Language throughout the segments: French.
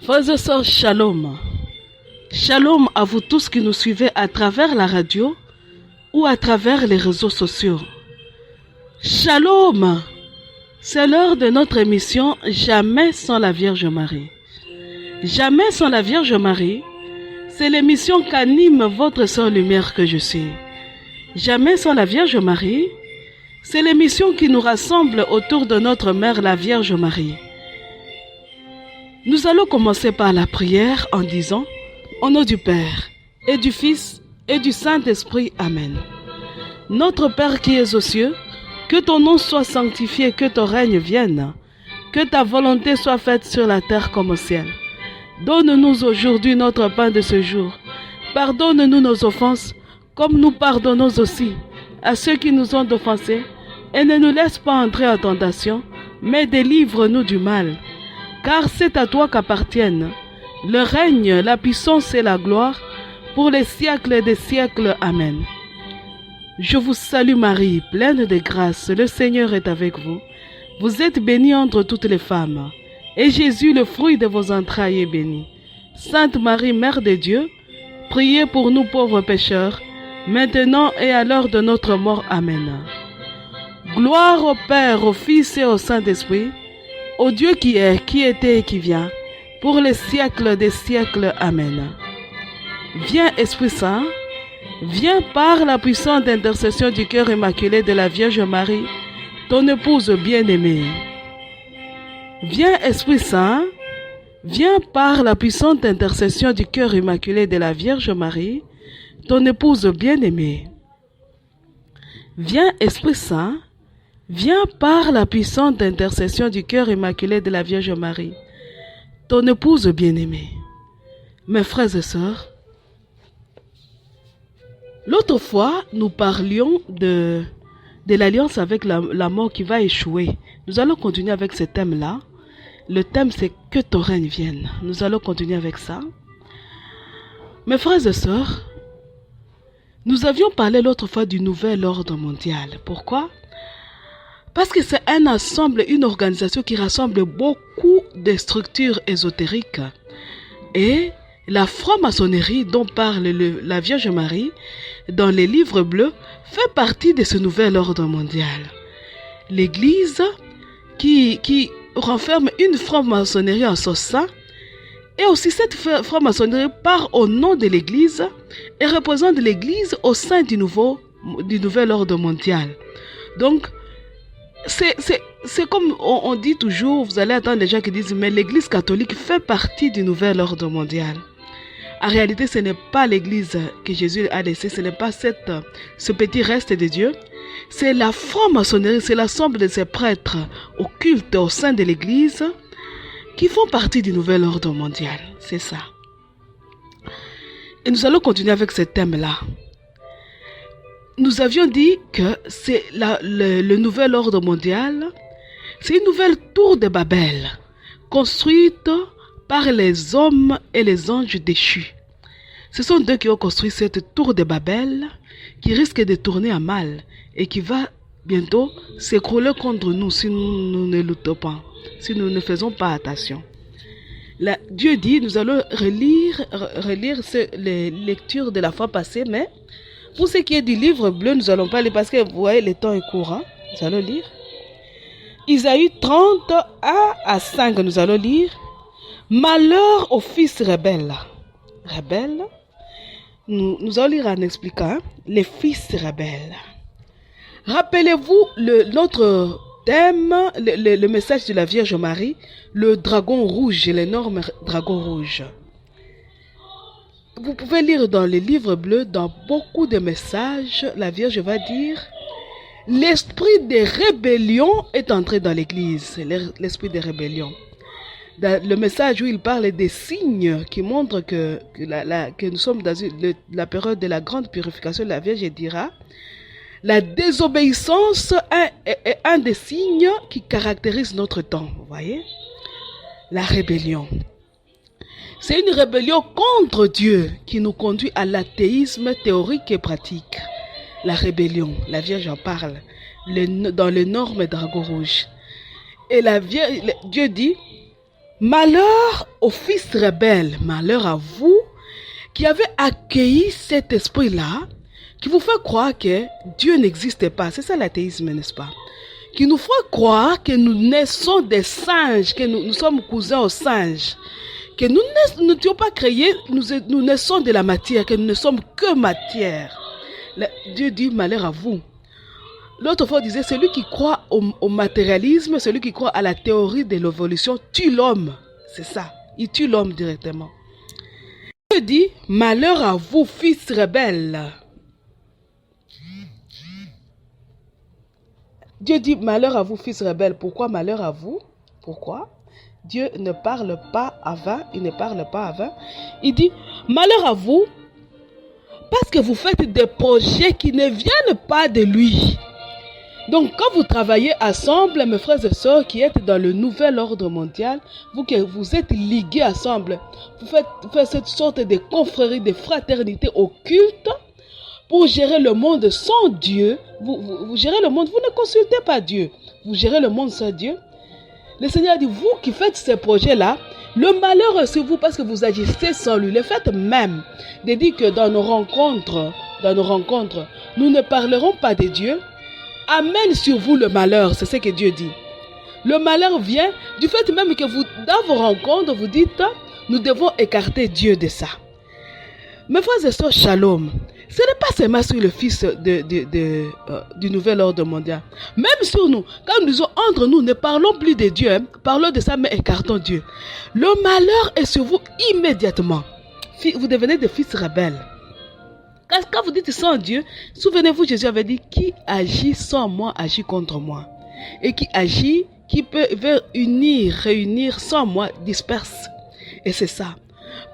Frères et sœurs, shalom. Shalom à vous tous qui nous suivez à travers la radio ou à travers les réseaux sociaux. Shalom. C'est l'heure de notre émission Jamais sans la Vierge Marie. Jamais sans la Vierge Marie, c'est l'émission qu'anime votre sœur lumière que je suis. Jamais sans la Vierge Marie, c'est l'émission qui nous rassemble autour de notre mère la Vierge Marie. Nous allons commencer par la prière en disant « Au nom du Père, et du Fils, et du Saint-Esprit. Amen. Notre Père qui es aux cieux, que ton nom soit sanctifié, que ton règne vienne, que ta volonté soit faite sur la terre comme au ciel. Donne-nous aujourd'hui notre pain de ce jour. Pardonne-nous nos offenses, comme nous pardonnons aussi à ceux qui nous ont offensés, et ne nous laisse pas entrer en tentation, mais délivre-nous du mal. Car c'est à toi qu'appartiennent le règne, la puissance et la gloire, pour les siècles des siècles. Amen. Je vous salue Marie, pleine de grâce, le Seigneur est avec vous. Vous êtes bénie entre toutes les femmes, et Jésus, le fruit de vos entrailles, est béni. Sainte Marie, Mère de Dieu, priez pour nous pauvres pécheurs, maintenant et à l'heure de notre mort. Amen. Gloire au Père, au Fils et au Saint-Esprit, au Dieu qui est, qui était et qui vient, pour les siècles des siècles. Amen. Viens Esprit Saint, viens par la puissante intercession du cœur immaculé de la Vierge Marie, ton épouse bien-aimée. Viens Esprit Saint, viens par la puissante intercession du cœur immaculé de la Vierge Marie, ton épouse bien-aimée. Viens Esprit Saint, viens par la puissante intercession du cœur immaculé de la Vierge Marie, ton épouse bien-aimée. Mes frères et sœurs, l'autre fois, nous parlions de l'alliance avec la mort qui va échouer. Nous allons continuer avec ce thème-là. Le thème, c'est que ton règne vienne. Nous allons continuer avec ça. Mes frères et sœurs, nous avions parlé l'autre fois du nouvel ordre mondial. Pourquoi? Parce que c'est un ensemble, une organisation qui rassemble beaucoup de structures ésotériques. Et la franc-maçonnerie dont parle la Vierge Marie dans les livres bleus fait partie de ce nouvel ordre mondial. L'Église qui renferme une franc-maçonnerie en son sein, et aussi cette franc-maçonnerie part au nom de l'Église et représente l'Église au sein du nouvel ordre mondial. Donc, c'est comme on dit toujours, vous allez entendre des gens qui disent, mais l'Église catholique fait partie du nouvel ordre mondial. En réalité, ce n'est pas l'Église que Jésus a laissée, ce n'est pas ce petit reste de Dieu. C'est la franc-maçonnerie, c'est l'ensemble de ces prêtres occultes au sein de l'Église qui font partie du nouvel ordre mondial. C'est ça. Et nous allons continuer avec ce thème-là. Nous avions dit que c'est le nouvel ordre mondial, c'est une nouvelle tour de Babel, construite par les hommes et les anges déchus. Ce sont eux qui ont construit cette tour de Babel qui risque de tourner à mal et qui va bientôt s'écrouler contre nous si nous ne luttons pas, si nous ne faisons pas attention. Dieu dit, nous allons relire les lectures de la fois passée, mais pour ce qui est du livre bleu, nous allons pas lire parce que vous voyez, le temps est court. Hein? Nous allons lire. Isaïe 30, 1 à 5, nous allons lire. Malheur aux fils rebelles. Rebelles. Nous allons lire en expliquant. Les fils rebelles. Rappelez-vous notre thème, le message de la Vierge Marie, le dragon rouge, l'énorme dragon rouge. Vous pouvez lire dans les livres bleus, dans beaucoup de messages, la Vierge va dire « L'esprit de rébellion est entré dans l'Église. » L'esprit de rébellion. Dans le message où il parle des signes qui montrent que nous sommes dans la période de la grande purification, la Vierge dira « La désobéissance est un des signes qui caractérise notre temps. » Vous voyez? La rébellion. C'est une rébellion contre Dieu qui nous conduit à l'athéisme théorique et pratique. La rébellion, la Vierge en parle dans l'énorme dragon rouge. Et Dieu dit, Malheur aux fils rebelles, malheur à vous qui avez accueilli cet esprit-là, qui vous fait croire que Dieu n'existe pas. C'est ça l'athéisme, n'est-ce pas? Qui nous fait croire que nous naissons des singes, que nous sommes cousins aux singes, que nous n'étions pas créés, nous naissons de la matière, que nous ne sommes que matière. Dieu dit malheur à vous. L'autre fois, on disait, celui qui croit au matérialisme, celui qui croit à la théorie de l'évolution, tue l'homme. C'est ça, il tue l'homme directement. Dieu dit, malheur à vous, fils rebelles. Dieu dit, malheur à vous, fils rebelles. Pourquoi malheur à vous? Pourquoi? Dieu ne parle pas avant, il ne parle pas avant. Il dit, malheur à vous, parce que vous faites des projets qui ne viennent pas de lui. Donc, quand vous travaillez ensemble, mes frères et sœurs qui êtes dans le nouvel ordre mondial, vous êtes ligués ensemble, vous faites cette sorte de confrérie, de fraternité occulte pour gérer le monde sans Dieu. Vous gérez le monde, vous ne consultez pas Dieu. Vous gérez le monde sans Dieu. Le Seigneur dit, vous qui faites ces projets-là, le malheur est sur vous parce que vous agissez sans lui. Le fait même de dire que dans nos rencontres, nous ne parlerons pas de Dieu, amène sur vous le malheur, c'est ce que Dieu dit. Le malheur vient du fait même que vous, dans vos rencontres, vous dites, nous devons écarter Dieu de ça. Mes frères et sœurs, shalom. Ce n'est pas seulement sur le fils du nouvel ordre mondial. Même sur nous, quand nous disons entre nous, ne parlons plus de Dieu, parlons de ça, mais écartons Dieu. Le malheur est sur vous immédiatement. Vous devenez des fils rebelles. Quand vous dites sans Dieu, souvenez-vous, Jésus avait dit, qui agit sans moi, agit contre moi. Et qui agit, veut réunir sans moi, disperse. Et c'est ça.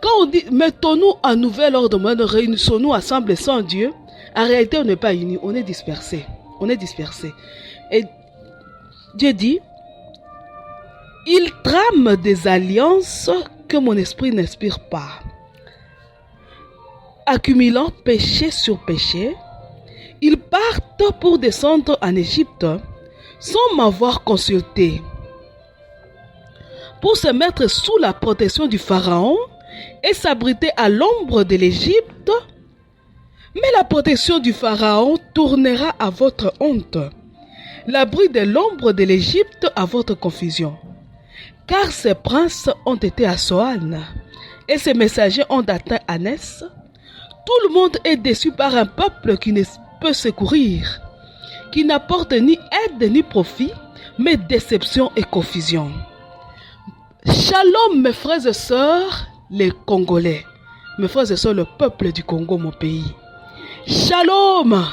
Quand on dit, mettons-nous en nouvel ordre, réunissons-nous ensemble sans Dieu, en réalité, on n'est pas unis, on est dispersés. On est dispersés. Et Dieu dit, il trame des alliances que mon esprit n'inspire pas. Accumulant péché sur péché, ils partent pour descendre en Égypte sans m'avoir consulté, pour se mettre sous la protection du Pharaon et s'abriter à l'ombre de l'Égypte. Mais la protection du Pharaon tournera à votre honte, l'abri de l'ombre de l'Égypte à votre confusion. Car ces princes ont été à Soan et ces messagers ont atteint Anès. Tout le monde est déçu par un peuple qui ne peut secourir, qui n'apporte ni aide ni profit, mais déception et confusion. Shalom mes frères et sœurs, les Congolais. Mes frères et sœurs, le peuple du Congo, mon pays. Shalom.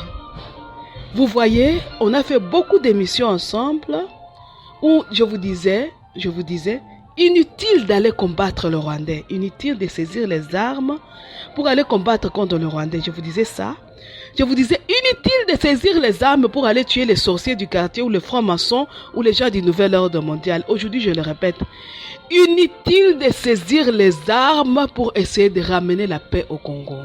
Vous voyez, on a fait beaucoup d'émissions ensemble où je vous disais, inutile d'aller combattre le Rwandais, inutile de saisir les armes pour aller combattre contre le Rwandais. Je vous disais ça. Je vous disais, inutile de saisir les armes pour aller tuer les sorciers du quartier ou les francs-maçons ou les gens du nouvel ordre mondial. Aujourd'hui, je le répète, inutile de saisir les armes pour essayer de ramener la paix au Congo.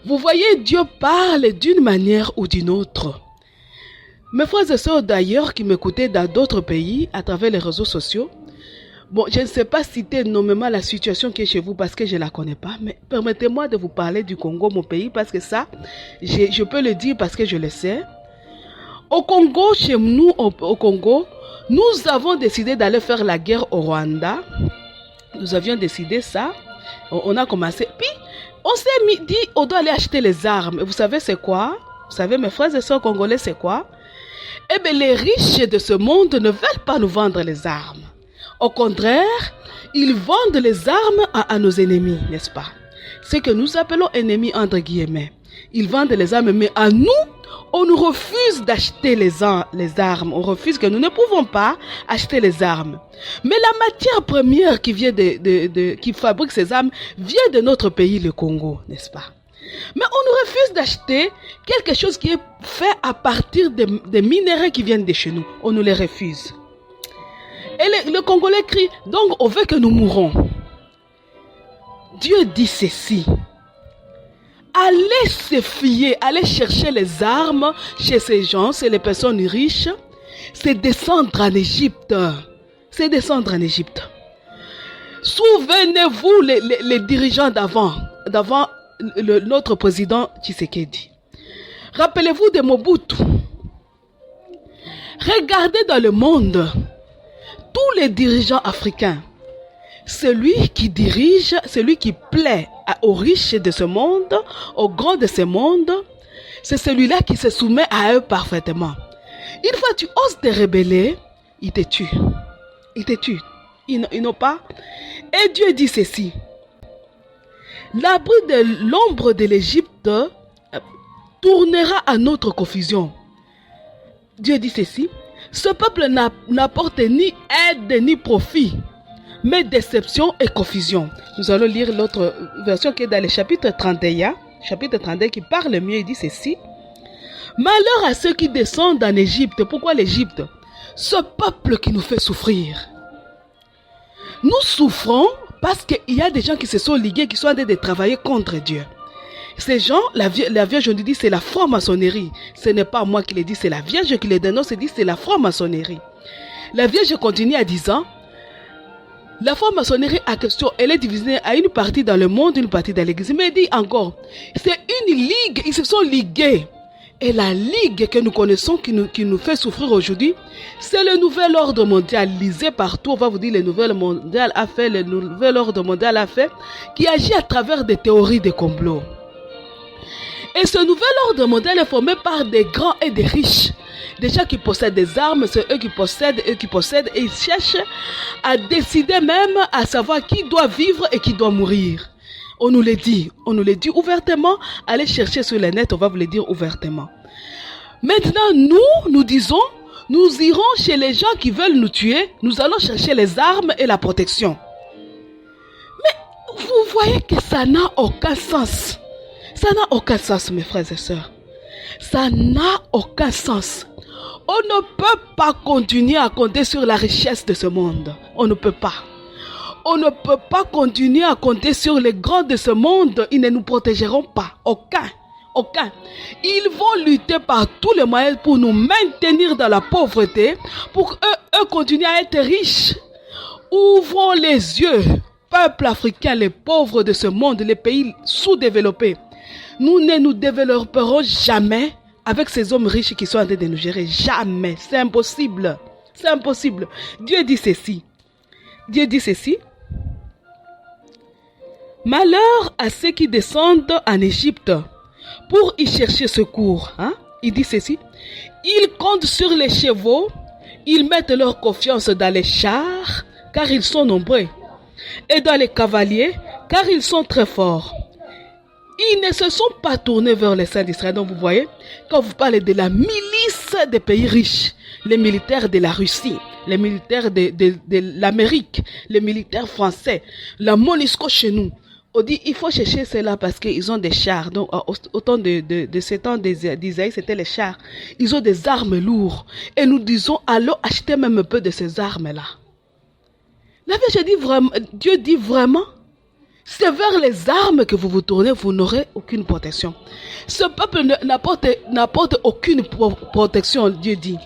Vous voyez, Dieu parle d'une manière ou d'une autre. Mes frères et sœurs d'ailleurs qui m'écoutaient dans d'autres pays à travers les réseaux sociaux, bon, je ne sais pas citer nommément la situation qui est chez vous parce que je ne la connais pas, mais permettez-moi de vous parler du Congo, mon pays, parce que ça, je peux le dire parce que je le sais. Au Congo, chez nous, au Congo, nous avons décidé d'aller faire la guerre au Rwanda. Nous avions décidé ça. On a commencé. Puis, on s'est dit, on doit aller acheter les armes. Et vous savez c'est quoi? Vous savez, mes frères et sœurs congolais, c'est quoi? Eh bien, les riches de ce monde ne veulent pas nous vendre les armes. Au contraire, ils vendent les armes à nos ennemis, n'est-ce pas? Ce que nous appelons ennemis entre guillemets. Ils vendent les armes, mais à nous, on nous refuse d'acheter les armes. On refuse que nous ne pouvons pas acheter les armes. Mais la matière première qui vient qui fabrique ces armes vient de notre pays, le Congo, n'est-ce pas? Mais on nous refuse d'acheter quelque chose qui est fait à partir des minéraux qui viennent de chez nous. On nous les refuse. Et le Congolais crie, donc on veut que nous mourons. Dieu dit ceci. Allez se fier, allez chercher les armes chez ces gens, c'est les personnes riches. C'est descendre en Égypte. C'est descendre en Égypte. Souvenez-vous les dirigeants d'avant notre président Tshisekedi. Rappelez-vous de Mobutu. Regardez dans le monde, tous les dirigeants africains, celui qui dirige, celui qui plaît aux riches de ce monde, aux grands de ce monde, c'est celui-là qui se soumet à eux parfaitement. Une fois tu oses te rebeller, il te tue. Il te tue. Ils n'ont pas. Et Dieu dit ceci. L'abri de l'ombre de l'Égypte tournera à notre confusion. Dieu dit ceci. Ce peuple n'apporte ni aide ni profit, mais déception et confusion. Nous allons lire l'autre version qui est dans le chapitre 31. Chapitre 31 qui parle mieux, il dit ceci. Malheur à ceux qui descendent en Égypte. Pourquoi l'Égypte? Ce peuple qui nous fait souffrir. Nous souffrons parce qu'il y a des gens qui se sont ligués, qui sont en train de travailler contre Dieu. Ces gens, la Vierge nous dit c'est la franc-maçonnerie. Ce n'est pas moi qui le dis, c'est la Vierge qui le dénonce et dit c'est la franc-maçonnerie. La Vierge continue en disant, la franc-maçonnerie à question, elle est divisée à une partie dans le monde, une partie dans l'église. Mais elle dit encore, c'est une ligue, ils se sont ligués. Et la ligue que nous connaissons, qui nous fait souffrir aujourd'hui, c'est le nouvel ordre mondial. Lisez partout, on va vous dire le nouvel ordre mondial a fait, le nouvel ordre mondial a fait, qui agit à travers des théories de complot. Et ce nouvel ordre mondial est formé par des grands et des riches. Des gens qui possèdent des armes, c'est eux qui possèdent, et ils cherchent à décider même, à savoir qui doit vivre et qui doit mourir. On nous le dit ouvertement. Allez chercher sur le net, on va vous le dire ouvertement. Maintenant, nous disons, nous irons chez les gens qui veulent nous tuer. Nous allons chercher les armes et la protection. Mais vous voyez que ça n'a aucun sens. Ça n'a aucun sens, mes frères et sœurs. Ça n'a aucun sens. On ne peut pas continuer à compter sur la richesse de ce monde. On ne peut pas. On ne peut pas continuer à compter sur les grands de ce monde. Ils ne nous protégeront pas. Aucun. Ils vont lutter par tous les moyens pour nous maintenir dans la pauvreté, pour eux continuer à être riches. Ouvrons les yeux, peuple africain, les pauvres de ce monde, les pays sous-développés. Nous ne nous développerons jamais avec ces hommes riches qui sont en train de nous gérer. Jamais. C'est impossible. C'est impossible. Dieu dit ceci. Malheur à ceux qui descendent en Égypte pour y chercher secours. Il dit ceci. Ils comptent sur les chevaux. Ils mettent leur confiance dans les chars, car ils sont nombreux. Et dans les cavaliers, car ils sont très forts. Ils ne se sont pas tournés vers les saints d'Israël. Donc vous voyez, quand vous parlez de la milice des pays riches, les militaires de la Russie, les militaires de l'Amérique, les militaires français, la MONUSCO chez nous, on dit il faut chercher cela parce qu'ils ont des chars. Donc au temps de ce temps d'Isaïe, c'était les chars. Ils ont des armes lourdes. Et nous disons, allons acheter même un peu de ces armes-là. La Vierge dit vraiment, Dieu dit vraiment, c'est vers les armes que vous vous tournez, vous n'aurez aucune protection. Ce peuple n'apporte aucune protection, Dieu dit.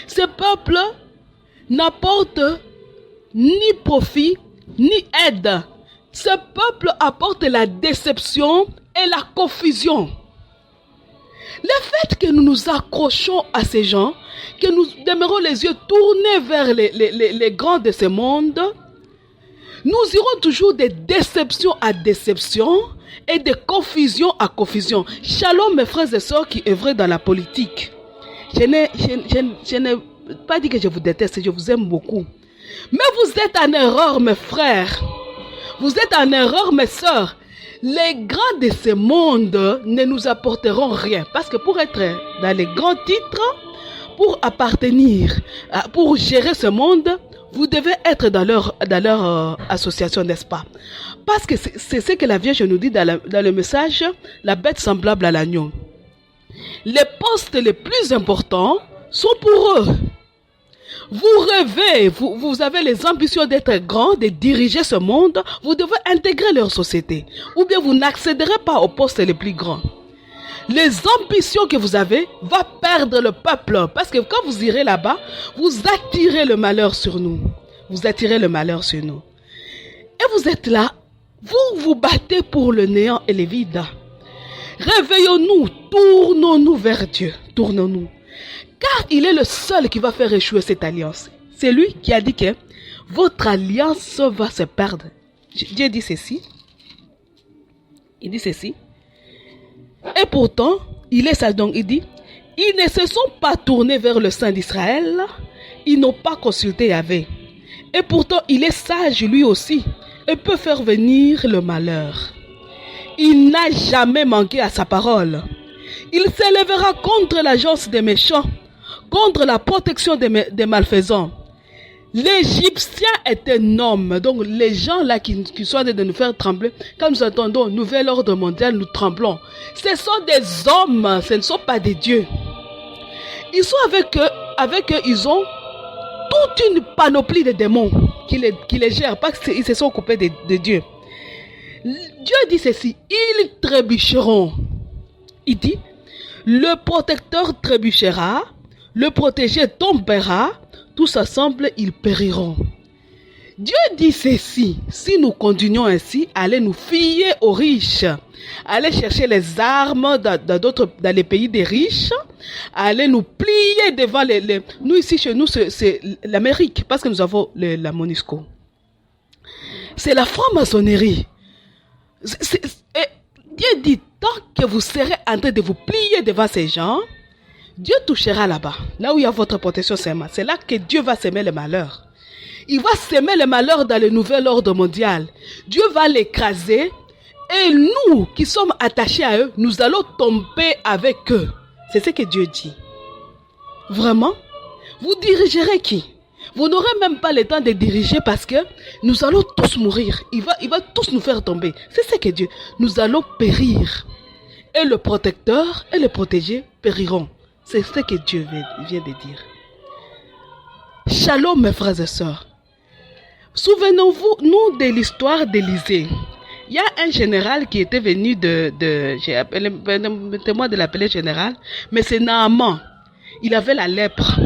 Ce peuple n'apporte ni profit, ni aide. Ce peuple apporte la déception et la confusion. Le fait que nous nous accrochons à ces gens, que nous demeurons les yeux tournés vers les grands de ce monde, nous irons toujours de déception à déception et de confusion à confusion. Shalom, mes frères et sœurs qui œuvrent dans la politique. Je n'ai pas dit que je vous déteste, je vous aime beaucoup. Mais vous êtes en erreur, mes frères. Vous êtes en erreur, mes sœurs. Les grands de ce monde ne nous apporteront rien. Parce que pour être dans les grands titres, pour appartenir, pour gérer ce monde, vous devez être dans leur association, n'est-ce pas? Parce que c'est ce que la Vierge nous dit dans le message, la bête semblable à l'agneau. Les postes les plus importants sont pour eux. Vous rêvez, vous avez les ambitions d'être grand, de diriger ce monde, vous devez intégrer leur société. Ou bien vous n'accéderez pas aux postes les plus grands. Les ambitions que vous avez vont perdre le peuple. Parce que quand vous irez là-bas, vous attirez le malheur sur nous. Vous attirez le malheur sur nous. Et vous êtes là, vous vous battez pour le néant et les vides. Réveillons-nous, tournons-nous vers Dieu, tournons-nous. Car il est le seul qui va faire échouer cette alliance. C'est lui qui a dit que votre alliance va se perdre. Dieu dit ceci. Il dit ceci. Et pourtant, il est ça donc, il dit, ils ne se sont pas tournés vers le Saint d'Israël, ils n'ont pas consulté Yahvé. Et pourtant, il est sage lui aussi, et peut faire venir le malheur. Il n'a jamais manqué à sa parole. Il s'élèvera contre l'agence des méchants, contre la protection des malfaisants. L'Égyptien est un homme. Donc les gens là qui sont de nous faire trembler, quand nous entendons nouvel ordre mondial, nous tremblons. Ce sont des hommes, ce ne sont pas des dieux. Ils sont avec eux, ils ont toute une panoplie de démons qui les gèrent, parce qu'ils se sont occupés de Dieu. Dieu dit ceci, ils trébucheront. Il dit, le protecteur trébuchera, le protégé tombera, tous ensemble, ils périront. Dieu dit ceci, si nous continuons ainsi, allez nous fier aux riches, allez chercher les armes dans les pays des riches, allez nous plier devant nous ici chez nous, c'est l'Amérique, parce que nous avons la MONUSCO. C'est la franc-maçonnerie. Dieu dit, tant que vous serez en train de vous plier devant ces gens, Dieu touchera là-bas, là où il y a votre protection seulement. C'est là que Dieu va s'aimer le malheur. Il va s'aimer le malheur dans le nouvel ordre mondial. Dieu va l'écraser et nous qui sommes attachés à eux, nous allons tomber avec eux. C'est ce que Dieu dit. Vraiment, vous dirigerez qui? Vous n'aurez même pas le temps de diriger parce que nous allons tous mourir. Il va tous nous faire tomber. C'est ce que Dieu. Nous allons périr. Et le protecteur et le protégé périront. C'est ce que Dieu vient de dire. Shalom mes frères et sœurs. Souvenons-vous, nous, de l'histoire d'Élysée. Il y a un général qui était venu permettez-moi de l'appeler général, mais c'est Naaman. Il avait la lèpre.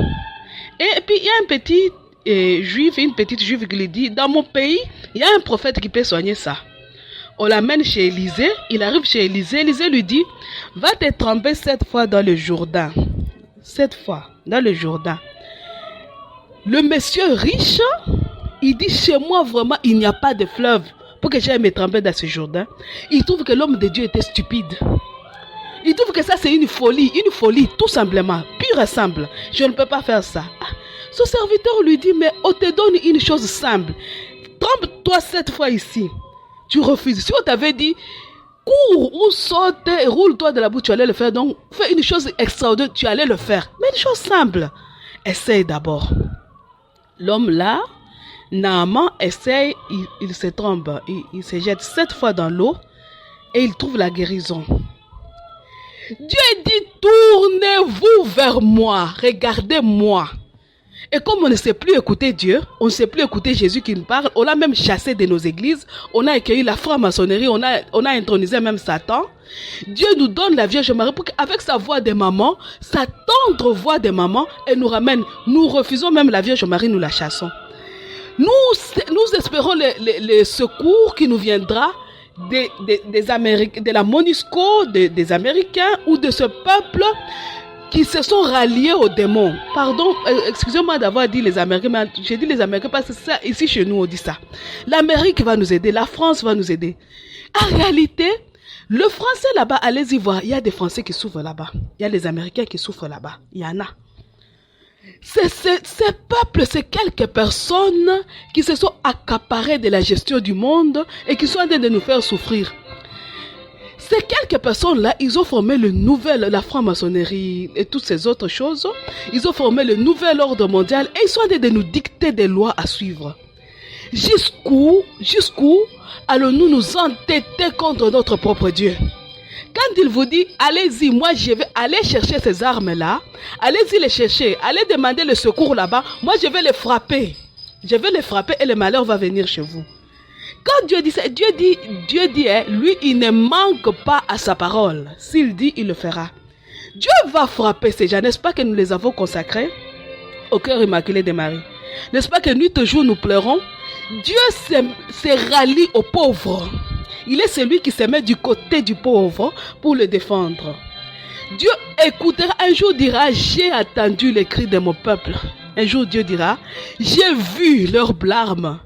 Et puis il y a un petit juif et une petite juive qui lui dit, dans mon pays, il y a un prophète qui peut soigner ça. On l'amène chez Élisée, il arrive chez Élisée, Élisée lui dit, va te tremper 7 fois dans le Jourdain. 7 fois dans le Jourdain. Le monsieur riche, il dit, chez moi vraiment, il n'y a pas de fleuve pour que j'aille me tremper dans ce Jourdain. Il trouve que l'homme de Dieu était stupide. Il trouve que ça c'est une folie, tout simplement, pure et simple. Je ne peux pas faire ça. Son serviteur lui dit, mais on te donne une chose simple. Trempe-toi 7 fois ici. Tu refuses. Si on t'avait dit, cours ou saute et roule-toi de la boue, tu allais le faire. Donc, fais une chose extraordinaire, tu allais le faire. Mais une chose simple. Essaye d'abord. L'homme là, Naaman, essaye, il se trompe. Il se jette 7 fois dans l'eau et il trouve la guérison. Dieu dit, tournez-vous vers moi, regardez-moi. Et comme on ne sait plus écouter Dieu, on ne sait plus écouter Jésus qui nous parle, on l'a même chassé de nos églises, on a accueilli la franc-maçonnerie, on a intronisé même Satan. Dieu nous donne la Vierge Marie pour qu'avec sa voix de maman, sa tendre voix de maman, elle nous ramène. Nous refusons même la Vierge Marie, nous la chassons. Nous espérons le secours qui nous viendra des Américains, de la MONUSCO, des Américains ou de ce peuple qui se sont ralliés aux démons. Pardon, excusez-moi d'avoir dit les Américains, mais j'ai dit les Américains parce que ça, ici chez nous on dit ça. L'Amérique va nous aider, la France va nous aider. En réalité, le français là-bas, allez-y voir, il y a des Français qui souffrent là-bas. Il y a les Américains qui souffrent là-bas. Il y en a. Ces peuples, c'est quelques personnes qui se sont accaparées de la gestion du monde et qui sont en train de nous faire souffrir. Ces quelques personnes-là, ils ont formé la franc-maçonnerie et toutes ces autres choses. Ils ont formé le nouvel ordre mondial et ils sont en train de nous dicter des lois à suivre. Jusqu'où allons-nous nous entêter contre notre propre Dieu? Quand il vous dit, allez-y, moi je vais aller chercher ces armes-là, allez-y les chercher, allez demander le secours là-bas, moi je vais les frapper. Je vais les frapper et le malheur va venir chez vous. Quand Dieu dit ça, Dieu dit, lui, il ne manque pas à sa parole. S'il dit, il le fera. Dieu va frapper ces gens. N'est-ce pas que nous les avons consacrés au cœur immaculé de Marie? N'est-ce pas que nuit et jour nous pleurons? Dieu se rallie aux pauvres. Il est celui qui se met du côté du pauvre pour le défendre. Dieu écoutera, un jour dira, j'ai attendu les cris de mon peuple. Un jour Dieu dira, j'ai vu leurs blâmes.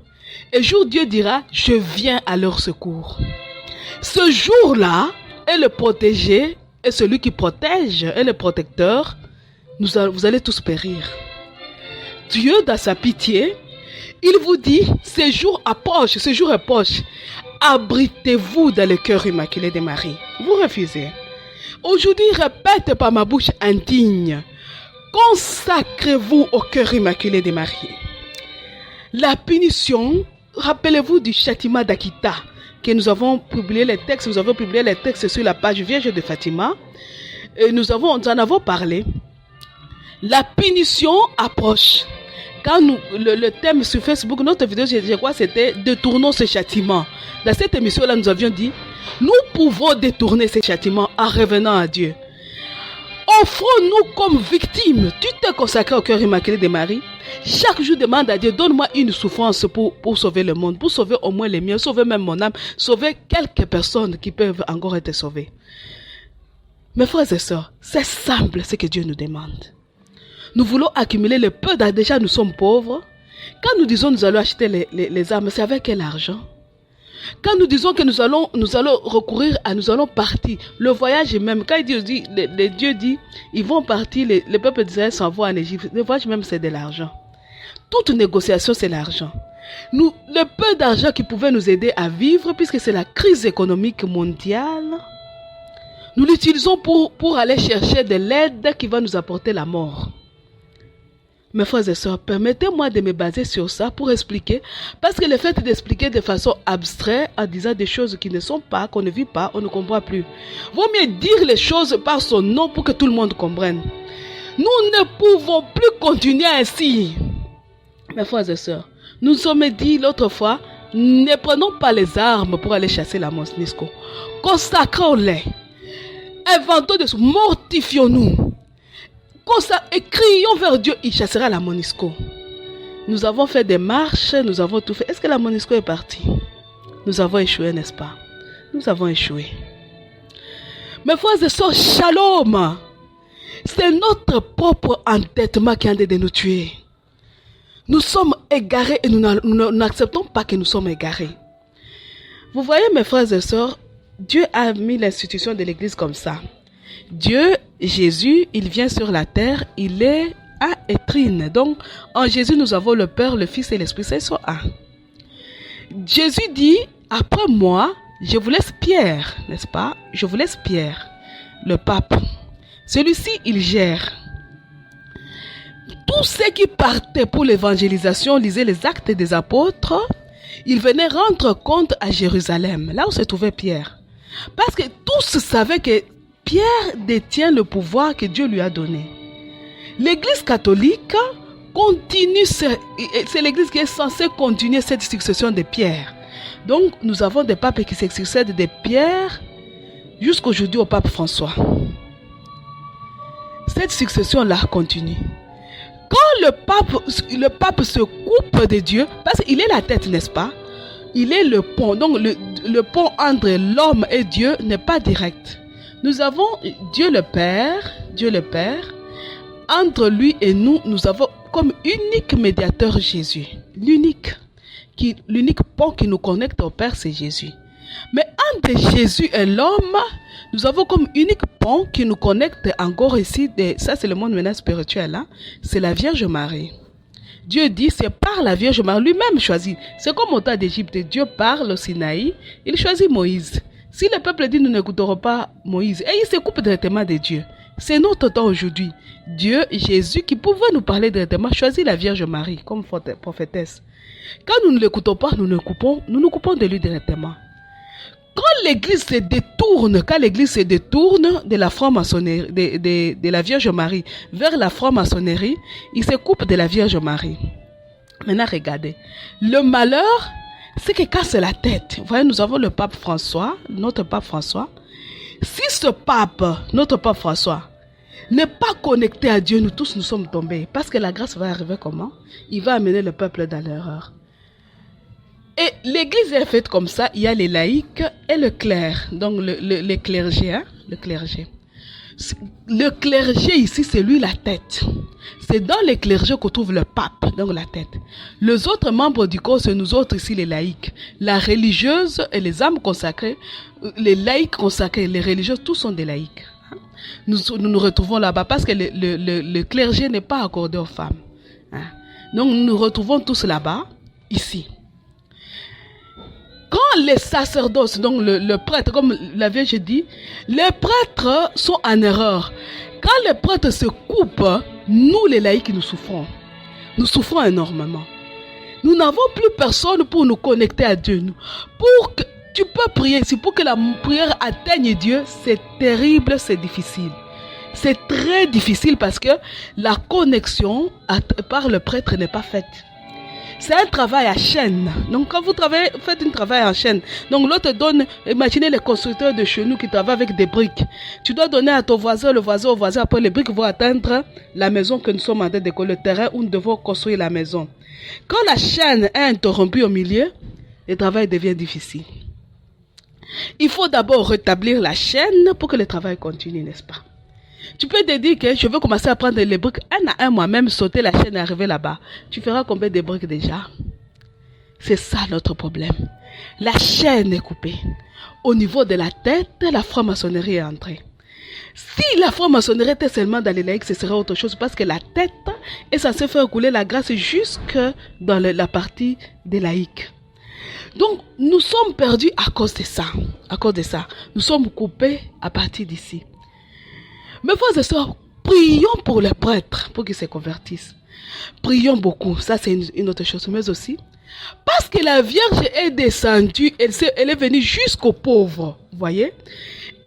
Un jour Dieu dira, je viens à leur secours. Ce jour-là est le protégé, et celui qui protège, est le protecteur. Vous allez tous périr. Dieu, dans sa pitié, il vous dit, ce jour approche, abritez-vous dans le cœur immaculé de Marie. Vous refusez. Aujourd'hui, répète par ma bouche indigne, consacrez-vous au cœur immaculé de Marie. La punition, rappelez-vous du châtiment d'Akita, que nous avons publié les textes, sur la page Vierge de Fatima, et nous en avons parlé. La punition approche. Quand le thème sur Facebook, notre vidéo, je crois, c'était détournons ce châtiment. Dans cette émission-là, nous avions dit, nous pouvons détourner ce châtiment en revenant à Dieu. Offrons-nous comme victimes. Tu t'es consacré au cœur immaculé de Marie. Chaque jour, demande à Dieu, donne-moi une souffrance pour sauver le monde, pour sauver au moins les miens, sauver même mon âme, sauver quelques personnes qui peuvent encore être sauvées. Mes frères et sœurs, c'est simple ce que Dieu nous demande. Nous voulons accumuler le peu d'argent. Déjà, nous sommes pauvres. Quand nous disons nous allons acheter les armes, c'est avec quel argent? Quand nous disons que nous allons recourir à, nous allons partir. Le voyage même, quand Dieu dit, ils vont partir, le peuple d'Israël s'envoie en Égypte. Le voyage même, c'est de l'argent. Toute négociation, c'est l'argent. Le peu d'argent qui pouvait nous aider à vivre, puisque c'est la crise économique mondiale, nous l'utilisons pour aller chercher de l'aide qui va nous apporter la mort. Mes frères et sœurs, permettez-moi de me baser sur ça pour expliquer, parce que le fait d'expliquer de façon abstraite en disant des choses qui ne sont pas, qu'on ne vit pas, on ne comprend plus. Vaut mieux dire les choses par son nom pour que tout le monde comprenne. Nous ne pouvons plus continuer ainsi. Mes frères et sœurs, nous nous sommes dit l'autre fois, ne prenons pas les armes pour aller chasser la Monisco. Consacrons-les. Inventons des choses, mortifions-nous. Et crions vers Dieu, il chassera la Monisco. Nous avons fait des marches, nous avons tout fait. Est-ce que la Monisco est partie? Nous avons échoué, n'est-ce pas? Nous avons échoué. Mes frères et sœurs, shalom. C'est notre propre entêtement qui est en train de nous tuer. Nous sommes égarés et nous n'acceptons pas que nous sommes égarés. Vous voyez, mes frères et sœurs, Dieu a mis l'institution de l'Église comme ça. Dieu, Jésus, il vient sur la terre, il est un et trine. Donc, en Jésus, nous avons le Père, le Fils et l'Esprit Saint sont un. Jésus dit, après moi, je vous laisse Pierre, n'est-ce pas? Je vous laisse Pierre, le pape. Celui-ci, il gère. Tous ceux qui partaient pour l'évangélisation, lisaient les actes des apôtres, ils venaient rendre compte à Jérusalem, là où se trouvait Pierre. Parce que tous savaient que Pierre détient le pouvoir que Dieu lui a donné. L'Église catholique continue, c'est l'Église qui est censée continuer cette succession de Pierre. Donc, nous avons des papes qui se succèdent de Pierre jusqu'aujourd'hui au pape François. Cette succession-là continue. Quand le pape se coupe de Dieu, parce qu'il est la tête, n'est-ce pas? Il est le pont. Donc, le pont entre l'homme et Dieu n'est pas direct. Nous avons Dieu le Père. Entre lui et nous, nous avons comme unique médiateur Jésus. L'unique pont qui nous connecte au Père, c'est Jésus. Mais entre Jésus et l'homme, nous avons comme unique pont qui nous connecte encore ici. Ça, c'est le monde maintenant spirituel. Hein? C'est la Vierge Marie. Dieu dit, c'est par la Vierge Marie lui-même choisit. C'est comme au temps d'Égypte. Dieu parle au Sinaï, il choisit Moïse. Si le peuple dit nous n'écouterons pas Moïse, et il se coupe directement de Dieu. C'est notre temps aujourd'hui. Dieu, Jésus, qui pouvait nous parler directement, choisit la Vierge Marie comme prophétesse. Quand nous ne l'écoutons pas, nous nous coupons de lui directement. Quand l'Église se détourne de la franc-maçonnerie, de la Vierge Marie vers la franc-maçonnerie, il se coupe de la Vierge Marie. Maintenant, regardez. Le malheur, c'est que quand c'est la tête, vous voyez, nous avons le pape François, notre pape François. Si ce pape, notre pape François, n'est pas connecté à Dieu, nous tous nous sommes tombés. Parce que la grâce va arriver comment? Il va amener le peuple dans l'erreur. Et l'église est faite comme ça. Il y a les laïcs et le clerc. Donc les clergés, hein, le clergé. Le clergé ici, c'est lui la tête. C'est dans les clergés qu'on trouve le pape, donc la tête. Les autres membres du corps, c'est nous autres ici, les laïcs. La religieuse et les âmes consacrées, les laïcs consacrés, les religieuses, tous sont des laïcs. Nous nous retrouvons là-bas parce que le clergé n'est pas accordé aux femmes. Donc nous nous retrouvons tous là-bas, ici. Quand les sacerdoces, donc le prêtre, comme la Vierge dit, les prêtres sont en erreur. Quand les prêtres se coupent, nous les laïcs, nous souffrons. Nous souffrons énormément. Nous n'avons plus personne pour nous connecter à Dieu. Tu peux prier ici pour que la prière atteigne Dieu. C'est terrible, c'est difficile. C'est très difficile parce que la connexion par le prêtre n'est pas faite. C'est un travail à chaîne. Donc quand vous travaillez, faites un travail en chaîne. Donc l'autre donne, imaginez les constructeurs de chez nous qui travaillent avec des briques. Tu dois donner à ton voisin, le voisin au voisin. Après les briques vont atteindre la maison que nous sommes en train de décoller, le terrain où nous devons construire la maison. Quand la chaîne est interrompue au milieu, le travail devient difficile. Il faut d'abord rétablir la chaîne pour que le travail continue, n'est-ce pas? Tu peux te dire que je veux commencer à prendre les briques un à un moi-même, sauter la chaîne et arriver là-bas. Tu feras combien de briques déjà? C'est ça notre problème. La chaîne est coupée. Au niveau de la tête, la franc-maçonnerie est entrée. Si la franc-maçonnerie était seulement dans les laïcs, ce serait autre chose parce que la tête est censée faire couler la grâce jusque dans la partie des laïcs. Donc, nous sommes perdus à cause de ça. À cause de ça. Nous sommes coupés à partir d'ici. Mes frères et sœurs, prions pour les prêtres, pour qu'ils se convertissent. Prions beaucoup, ça c'est une autre chose, mais aussi, parce que la Vierge est descendue, elle est venue jusqu'aux pauvres, vous voyez.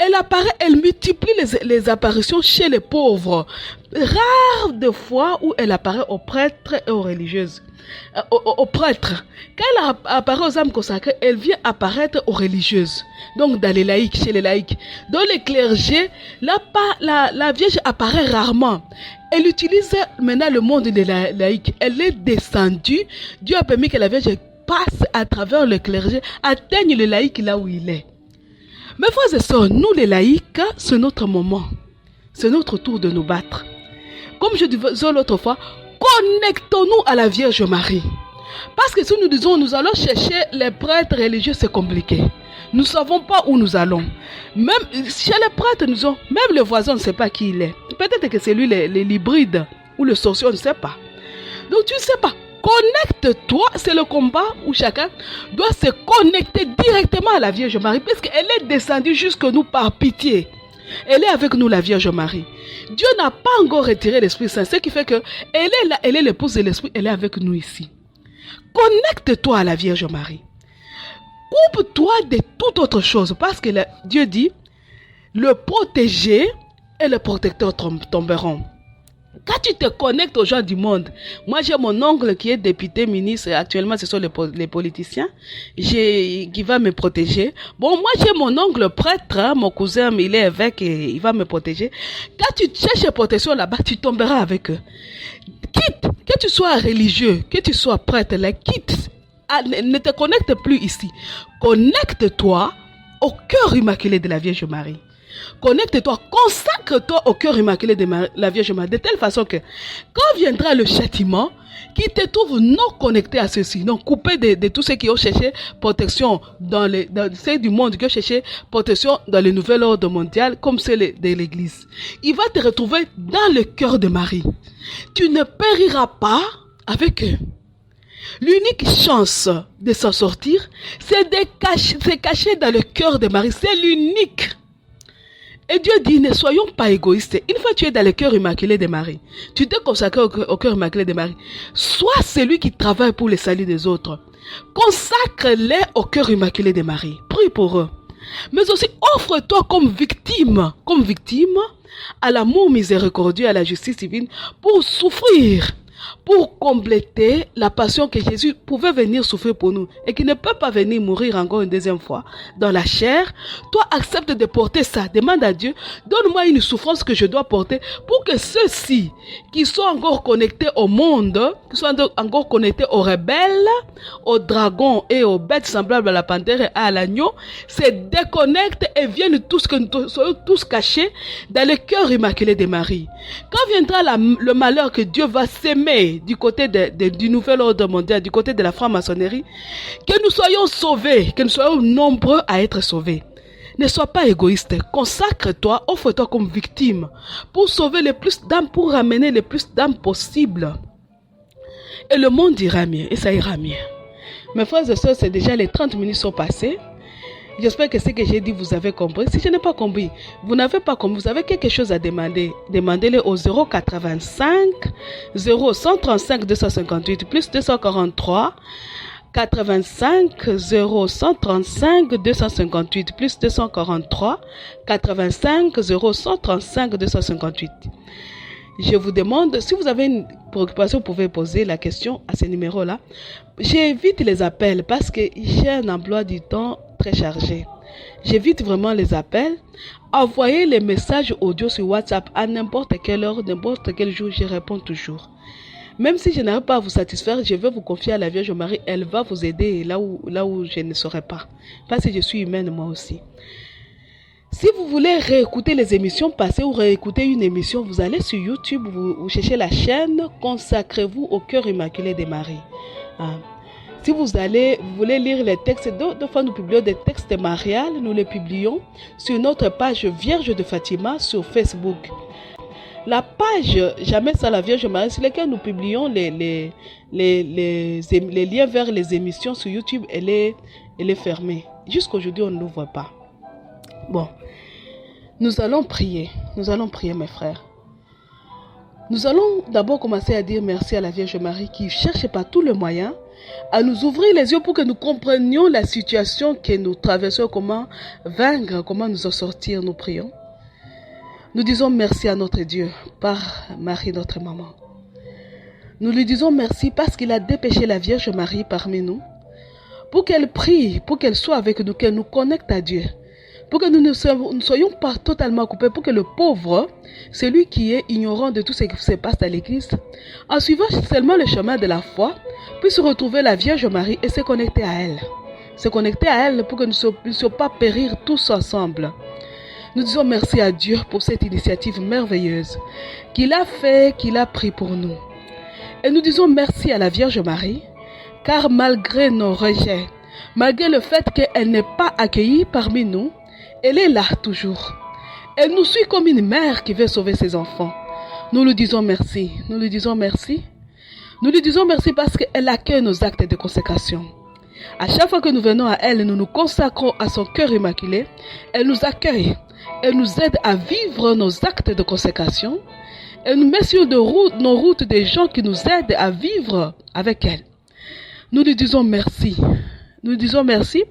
Elle apparaît, elle multiplie les apparitions chez les pauvres. Rares de fois où elle apparaît aux prêtres et aux religieuses. Aux prêtres. Quand elle apparaît aux âmes consacrées, elle vient apparaître aux religieuses. Donc dans les laïcs, chez les laïcs. Dans les clergés, la Vierge apparaît rarement. Elle utilise maintenant le monde des laïcs. Elle est descendue. Dieu a permis que la Vierge passe à travers le clergé, atteigne le laïc là où il est. Mes frères et sœurs, nous les laïcs, c'est notre moment. C'est notre tour de nous battre. Comme je disais l'autre fois, connectons-nous à la Vierge Marie. Parce que si nous disons, nous allons chercher les prêtres religieux, c'est compliqué. Nous ne savons pas où nous allons. Même chez les prêtres, même le voisin ne sait pas qui il est. Peut-être que c'est lui l'hybride ou le sorcier, on ne sait pas. Donc tu ne sais pas. Connecte-toi, c'est le combat où chacun doit se connecter directement à la Vierge Marie, puisqu'elle est descendue jusque nous par pitié. Elle est avec nous, la Vierge Marie. Dieu n'a pas encore retiré l'Esprit Saint, ce qui fait que elle est là, elle est l'épouse de l'Esprit, elle est avec nous ici. Connecte-toi à la Vierge Marie. Coupe-toi de toute autre chose, parce que Dieu dit, le protégé et le protecteur tomberont. Quand tu te connectes aux gens du monde, moi j'ai mon oncle qui est député, ministre, actuellement ce sont les politiciens, qui va me protéger. Bon, moi j'ai mon oncle prêtre, hein, mon cousin, il est évêque et il va me protéger. Quand tu cherches protection là-bas, tu tomberas avec eux. Quitte, que tu sois religieux, que tu sois prêtre, là, quitte, ne te connecte plus ici. Connecte-toi au cœur immaculé de la Vierge Marie. Connecte-toi, consacre-toi au cœur immaculé de la Vierge Marie, de telle façon que quand viendra le châtiment, qui te trouve non connecté à ceci, non coupé de tous ceux qui ont cherché protection dans ceux du monde, qui ont cherché protection dans le nouvel ordre mondial, comme ceux de l'Église. Il va te retrouver dans le cœur de Marie. Tu ne périras pas avec eux. L'unique chance de s'en sortir, c'est de cacher dans le cœur de Marie. C'est l'unique. Et Dieu dit, ne soyons pas égoïstes. Une fois que tu es dans le cœur immaculé de Marie, tu t'es consacré au cœur immaculé de Marie, sois celui qui travaille pour le salut des autres. Consacre-les au cœur immaculé de Marie. Prie pour eux. Mais aussi, offre-toi comme victime à l'amour miséricordieux, à la justice divine, pour souffrir, pour compléter la passion que Jésus pouvait venir souffrir pour nous et qui ne peut pas venir mourir encore une deuxième fois dans la chair, toi accepte de porter ça. Demande à Dieu, donne-moi une souffrance que je dois porter pour que ceux-ci qui sont encore connectés au monde, qui sont encore connectés aux rebelles, aux dragons et aux bêtes semblables à la panthère et à l'agneau, se déconnectent et viennent tous, que nous soyons tous cachés dans le cœur immaculé de Marie. Quand viendra le malheur que Dieu va s'aimer du côté du nouvel ordre mondial, du côté de la franc-maçonnerie, que nous soyons sauvés, que nous soyons nombreux à être sauvés. Ne sois pas égoïste, consacre-toi, offre-toi comme victime pour sauver le plus d'âmes, pour ramener le plus d'âmes possible. Et le monde ira mieux, et ça ira mieux. Mes frères et sœurs, c'est déjà les 30 minutes sont passées. J'espère que ce que j'ai dit, vous avez compris. Si je n'ai pas compris, vous n'avez pas compris, vous avez quelque chose à demander, demandez-le au 085 0135 258 plus 243 85 0135 258 plus 243 85 0135 258. Je vous demande, si vous avez une préoccupation, vous pouvez poser la question à ce numéro-là. J'évite les appels parce que j'ai un emploi du temps très chargé. J'évite vraiment les appels. Envoyez les messages audio sur WhatsApp à n'importe quelle heure, n'importe quel jour, je réponds toujours. Même si je n'arrive pas à vous satisfaire, je vais vous confier à la Vierge Marie. Elle va vous aider là où je ne saurais pas. Parce que je suis humaine moi aussi. Si vous voulez réécouter les émissions passées ou réécouter une émission, vous allez sur YouTube, vous cherchez la chaîne « Consacrez-vous au cœur immaculé de Marie ». Si vous voulez lire les textes, deux fois nous publions des textes mariales, nous les publions sur notre page Vierge de Fatima sur Facebook. La page Jamais sans la Vierge Marie, sur laquelle nous publions les liens vers les émissions sur YouTube, elle est fermée. Jusqu'aujourd'hui, on ne l'ouvre pas. Bon, nous allons prier mes frères. Nous allons d'abord commencer à dire merci à la Vierge Marie qui cherche par tous les moyens à nous ouvrir les yeux pour que nous comprenions la situation que nous traversons, comment vaincre, comment nous en sortir, nous prions. Nous disons merci à notre Dieu par Marie, notre maman. Nous lui disons merci parce qu'il a dépêché la Vierge Marie parmi nous pour qu'elle prie, pour qu'elle soit avec nous, qu'elle nous connecte à Dieu. Pour que nous ne soyons pas totalement coupés, pour que le pauvre, celui qui est ignorant de tout ce qui se passe à l'église, en suivant seulement le chemin de la foi, puisse retrouver la Vierge Marie et se connecter à elle. Se connecter à elle pour que nous ne puissions pas périr tous ensemble. Nous disons merci à Dieu pour cette initiative merveilleuse qu'il a fait, qu'il a pris pour nous. Et nous disons merci à la Vierge Marie, car malgré nos rejets, malgré le fait qu'elle n'est pas accueillie parmi nous, elle est là toujours. Elle nous suit comme une mère qui veut sauver ses enfants. Nous lui disons merci. Nous lui disons merci. Nous lui disons merci parce qu'elle accueille nos actes de consécration. À chaque fois que nous venons à elle, nous nous consacrons à son cœur immaculé. Elle nous accueille. Elle nous aide à vivre nos actes de consécration. Elle nous met sur nos routes des gens qui nous aident à vivre avec elle. Nous lui disons merci. Nous disons merci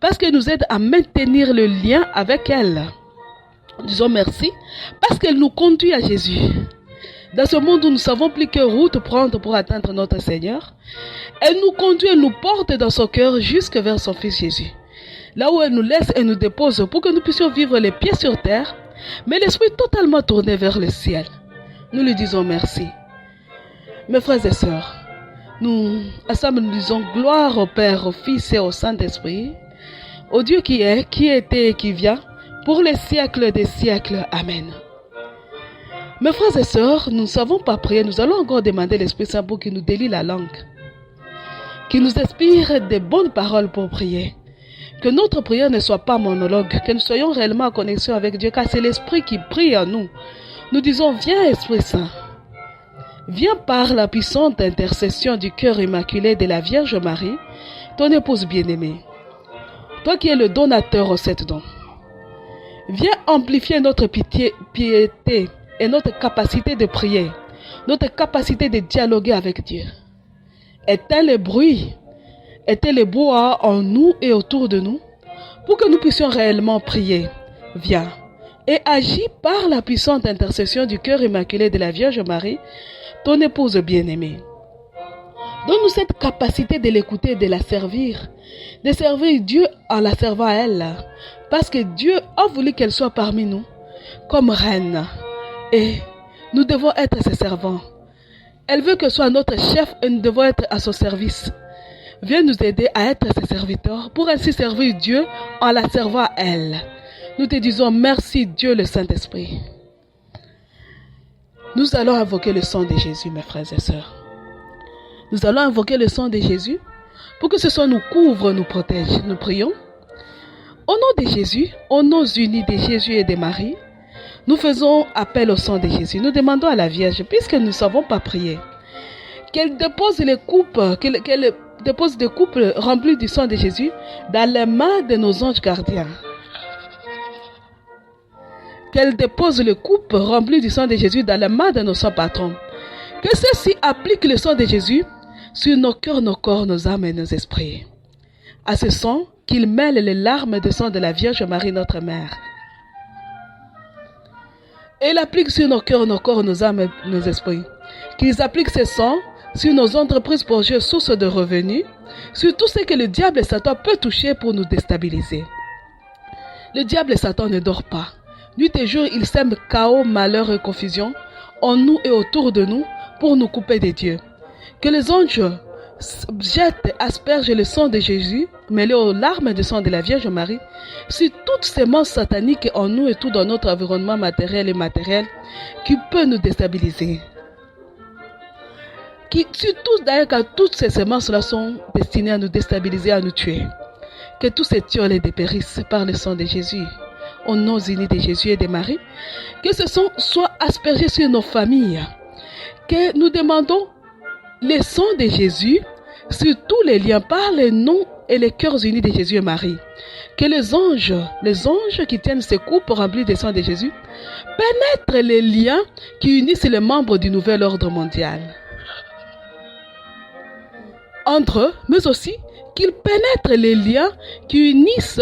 parce qu'elle nous aide à maintenir le lien avec elle. Nous disons merci parce qu'elle nous conduit à Jésus. Dans ce monde où nous ne savons plus quelle route prendre pour atteindre notre Seigneur, elle nous conduit, elle nous porte dans son cœur jusque vers son Fils Jésus. Là où elle nous laisse et nous dépose pour que nous puissions vivre les pieds sur terre, mais l'esprit totalement tourné vers le ciel. Nous lui disons merci. Mes frères et sœurs, nous, ensemble, nous disons gloire au Père, au Fils et au Saint-Esprit, au Dieu qui est, qui était et qui vient, pour les siècles des siècles. Amen. Mes frères et sœurs, nous ne savons pas prier, nous allons encore demander l'Esprit Saint pour qu'il nous délie la langue, qu'il nous inspire des bonnes paroles pour prier. Que notre prière ne soit pas monologue, que nous soyons réellement en connexion avec Dieu, car c'est l'Esprit qui prie en nous. Nous disons, viens Esprit Saint. Viens par la puissante intercession du cœur immaculé de la Vierge Marie, ton épouse bien-aimée. Toi qui es le donateur aux 7 dons. Viens amplifier notre piété et notre capacité de prier, notre capacité de dialoguer avec Dieu. Éteins les bruits, éteins les brouhahas en nous et autour de nous, pour que nous puissions réellement prier. Viens et agis par la puissante intercession du cœur immaculé de la Vierge Marie, ton épouse bien-aimée. Donne-nous cette capacité de l'écouter et de la servir, de servir Dieu en la servant à elle, parce que Dieu a voulu qu'elle soit parmi nous comme reine, et nous devons être ses servants. Elle veut que soit notre chef et nous devons être à son service. Viens nous aider à être ses serviteurs pour ainsi servir Dieu en la servant à elle. Nous te disons merci Dieu le Saint-Esprit. Nous allons invoquer le sang de Jésus, mes frères et sœurs. Nous allons invoquer le sang de Jésus pour que ce soit nous couvre, nous protège. Nous prions. Au nom de Jésus, au nom unis de Jésus et de Marie, nous faisons appel au sang de Jésus. Nous demandons à la Vierge, puisque nous ne savons pas prier, qu'elle dépose les coupes, qu'elle dépose des coupes remplies du sang de Jésus dans les mains de nos anges gardiens. Qu'elle dépose les coupes remplies du sang de Jésus dans les mains de nos saints patrons. Que ceux-ci appliquent le sang de Jésus sur nos cœurs, nos corps, nos âmes et nos esprits. À ce sang, qu'ils mêlent les larmes de sang de la Vierge Marie, notre Mère. Et l'appliquent sur nos cœurs, nos corps, nos âmes et nos esprits. Qu'ils appliquent ce sang sur nos entreprises pour jouer source de revenus, sur tout ce que le diable et Satan peut toucher pour nous déstabiliser. Le diable et Satan ne dort pas. Nuit et jour, il sème chaos, malheur et confusion en nous et autour de nous pour nous couper de Dieu. Que les anges jettent, aspergent le sang de Jésus, mêlé aux larmes du sang de la Vierge Marie, sur toutes ces semences sataniques en nous et tout dans notre environnement matériel et immatériel qui peut nous déstabiliser. Surtout d'ailleurs car toutes ces semences-là sont destinées à nous déstabiliser, à nous tuer. Que tous ces tueurs les dépérissent par le sang de Jésus. Au nom unis de Jésus et de Marie, que ce sang soit aspergé sur nos familles. Que nous demandons le sang de Jésus sur tous les liens par les noms et les cœurs unis de Jésus et Marie. Que les anges qui tiennent ces coupes remplies de sang de Jésus, pénètrent les liens qui unissent les membres du nouvel ordre mondial entre eux, mais aussi qu'ils pénètrent les liens qui unissent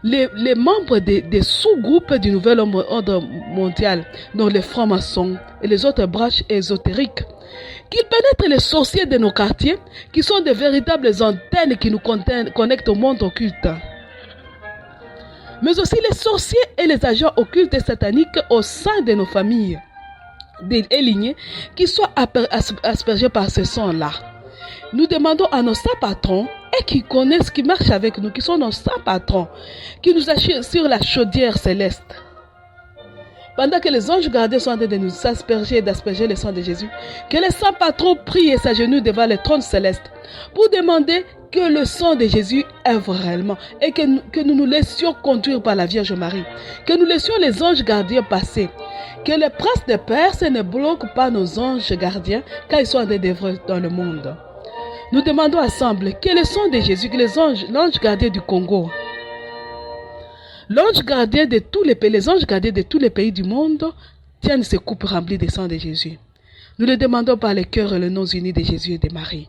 les membres des sous-groupes du nouvel ordre mondial, dont les francs-maçons et les autres branches ésotériques. Qu'ils pénètrent les sorciers de nos quartiers, qui sont de véritables antennes qui nous connectent au monde occulte. Mais aussi les sorciers et les agents occultes et sataniques au sein de nos familles et lignées, qui soient aspergés par ce sang-là. Nous demandons à nos saints patrons et qui connaissent, qui marchent avec nous, qui sont nos saints patrons, qui nous assurent sur la chaudière céleste. Pendant que les anges gardiens sont en train de nous asperger et d'asperger le sang de Jésus, que les saints patrons prient et s'agenouillent devant le trône céleste pour demander que le sang de Jésus œuvre réellement et que nous nous laissions conduire par la Vierge Marie, que nous laissions les anges gardiens passer, que les princes de Perse ne bloquent pas nos anges gardiens quand ils sont en train d'œuvrer dans le monde. Nous demandons ensemble que le sang de Jésus, que l'ange gardien du Congo, l'ange gardien de tous les pays, les anges gardiens de tous les pays du monde tiennent ces coupes remplies de sang de Jésus. Nous le demandons par le cœur et le nom unis de Jésus et de Marie.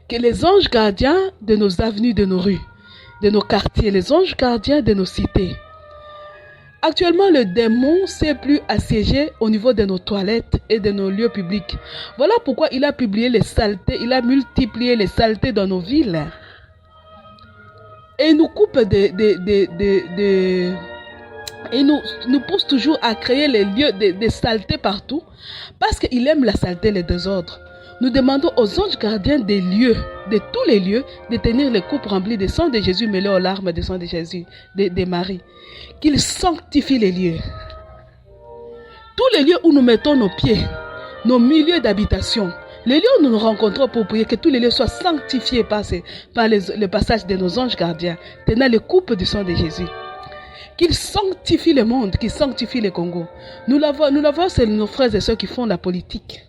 Que les anges gardiens de nos avenues, de nos rues, de nos quartiers, les anges gardiens de nos cités. Actuellement, le démon s'est plus assiégé au niveau de nos toilettes et de nos lieux publics. Voilà pourquoi il a publié les saletés, il a multiplié les saletés dans nos villes. Et nous coupe et nous pousse toujours à créer les lieux de saleté partout parce qu'il aime la saleté et le désordre. Nous demandons aux anges gardiens des lieux, de tous les lieux, de tenir les coupes remplies de sang de Jésus mêlées aux larmes de sang de Jésus, de Marie. Qu'ils sanctifient les lieux. Tous les lieux où nous mettons nos pieds, nos milieux d'habitation, les lieux où nous nous rencontrons pour prier, que tous les lieux soient sanctifiés par le passage de nos anges gardiens, tenant les coupes du sang de Jésus. Qu'ils sanctifient le monde, qu'ils sanctifient le Congo. Nous l'avons, c'est nos frères et sœurs qui font la politique.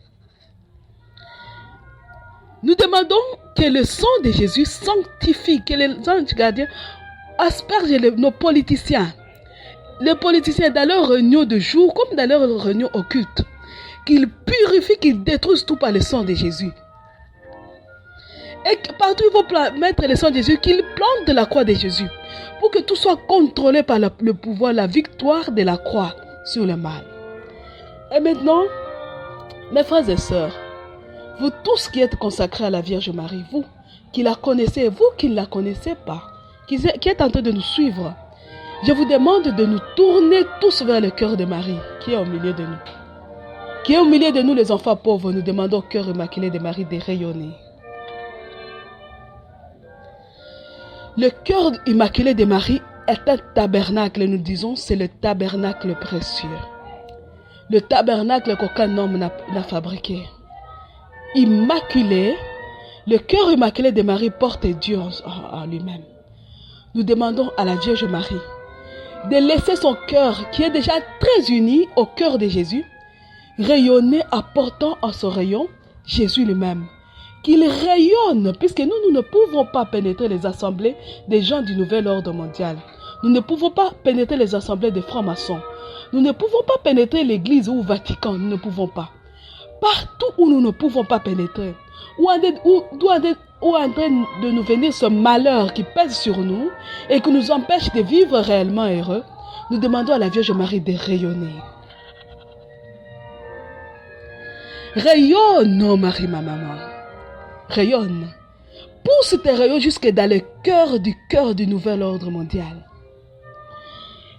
Nous demandons que le sang de Jésus sanctifie, que les anges gardiens aspergent nos politiciens. Les politiciens dans leur réunion de jour comme dans leur réunion occulte. Qu'ils purifient, qu'ils détruisent tout par le sang de Jésus. Et partout ils vont mettre le sang de Jésus, qu'ils plantent la croix de Jésus. Pour que tout soit contrôlé par le pouvoir, la victoire de la croix sur le mal. Et maintenant, mes frères et sœurs, vous tous qui êtes consacrés à la Vierge Marie, vous qui la connaissez, vous qui ne la connaissez pas, qui êtes en train de nous suivre, je vous demande de nous tourner tous vers le cœur de Marie qui est au milieu de nous. Qui est au milieu de nous, les enfants pauvres, nous demandons au cœur immaculé de Marie de rayonner. Le cœur immaculé de Marie est un tabernacle, nous disons, c'est le tabernacle précieux. Le tabernacle qu'aucun homme n'a fabriqué. Immaculé, le cœur immaculé de Marie porte Dieu en lui-même. Nous demandons à la Vierge Marie de laisser son cœur, qui est déjà très uni au cœur de Jésus, rayonner, apportant en son rayon Jésus lui-même. Qu'il rayonne, puisque nous ne pouvons pas pénétrer les assemblées des gens du nouvel ordre mondial. Nous ne pouvons pas pénétrer les assemblées des francs-maçons. Nous ne pouvons pas pénétrer l'église ou le Vatican. Nous ne pouvons pas. Partout où nous ne pouvons pas pénétrer, où en train de nous venir ce malheur qui pèse sur nous et qui nous empêche de vivre réellement heureux, nous demandons à la Vierge Marie de rayonner. Rayonne, oh Marie, ma maman. Rayonne. Pousse tes rayons jusque dans le cœur du nouvel ordre mondial.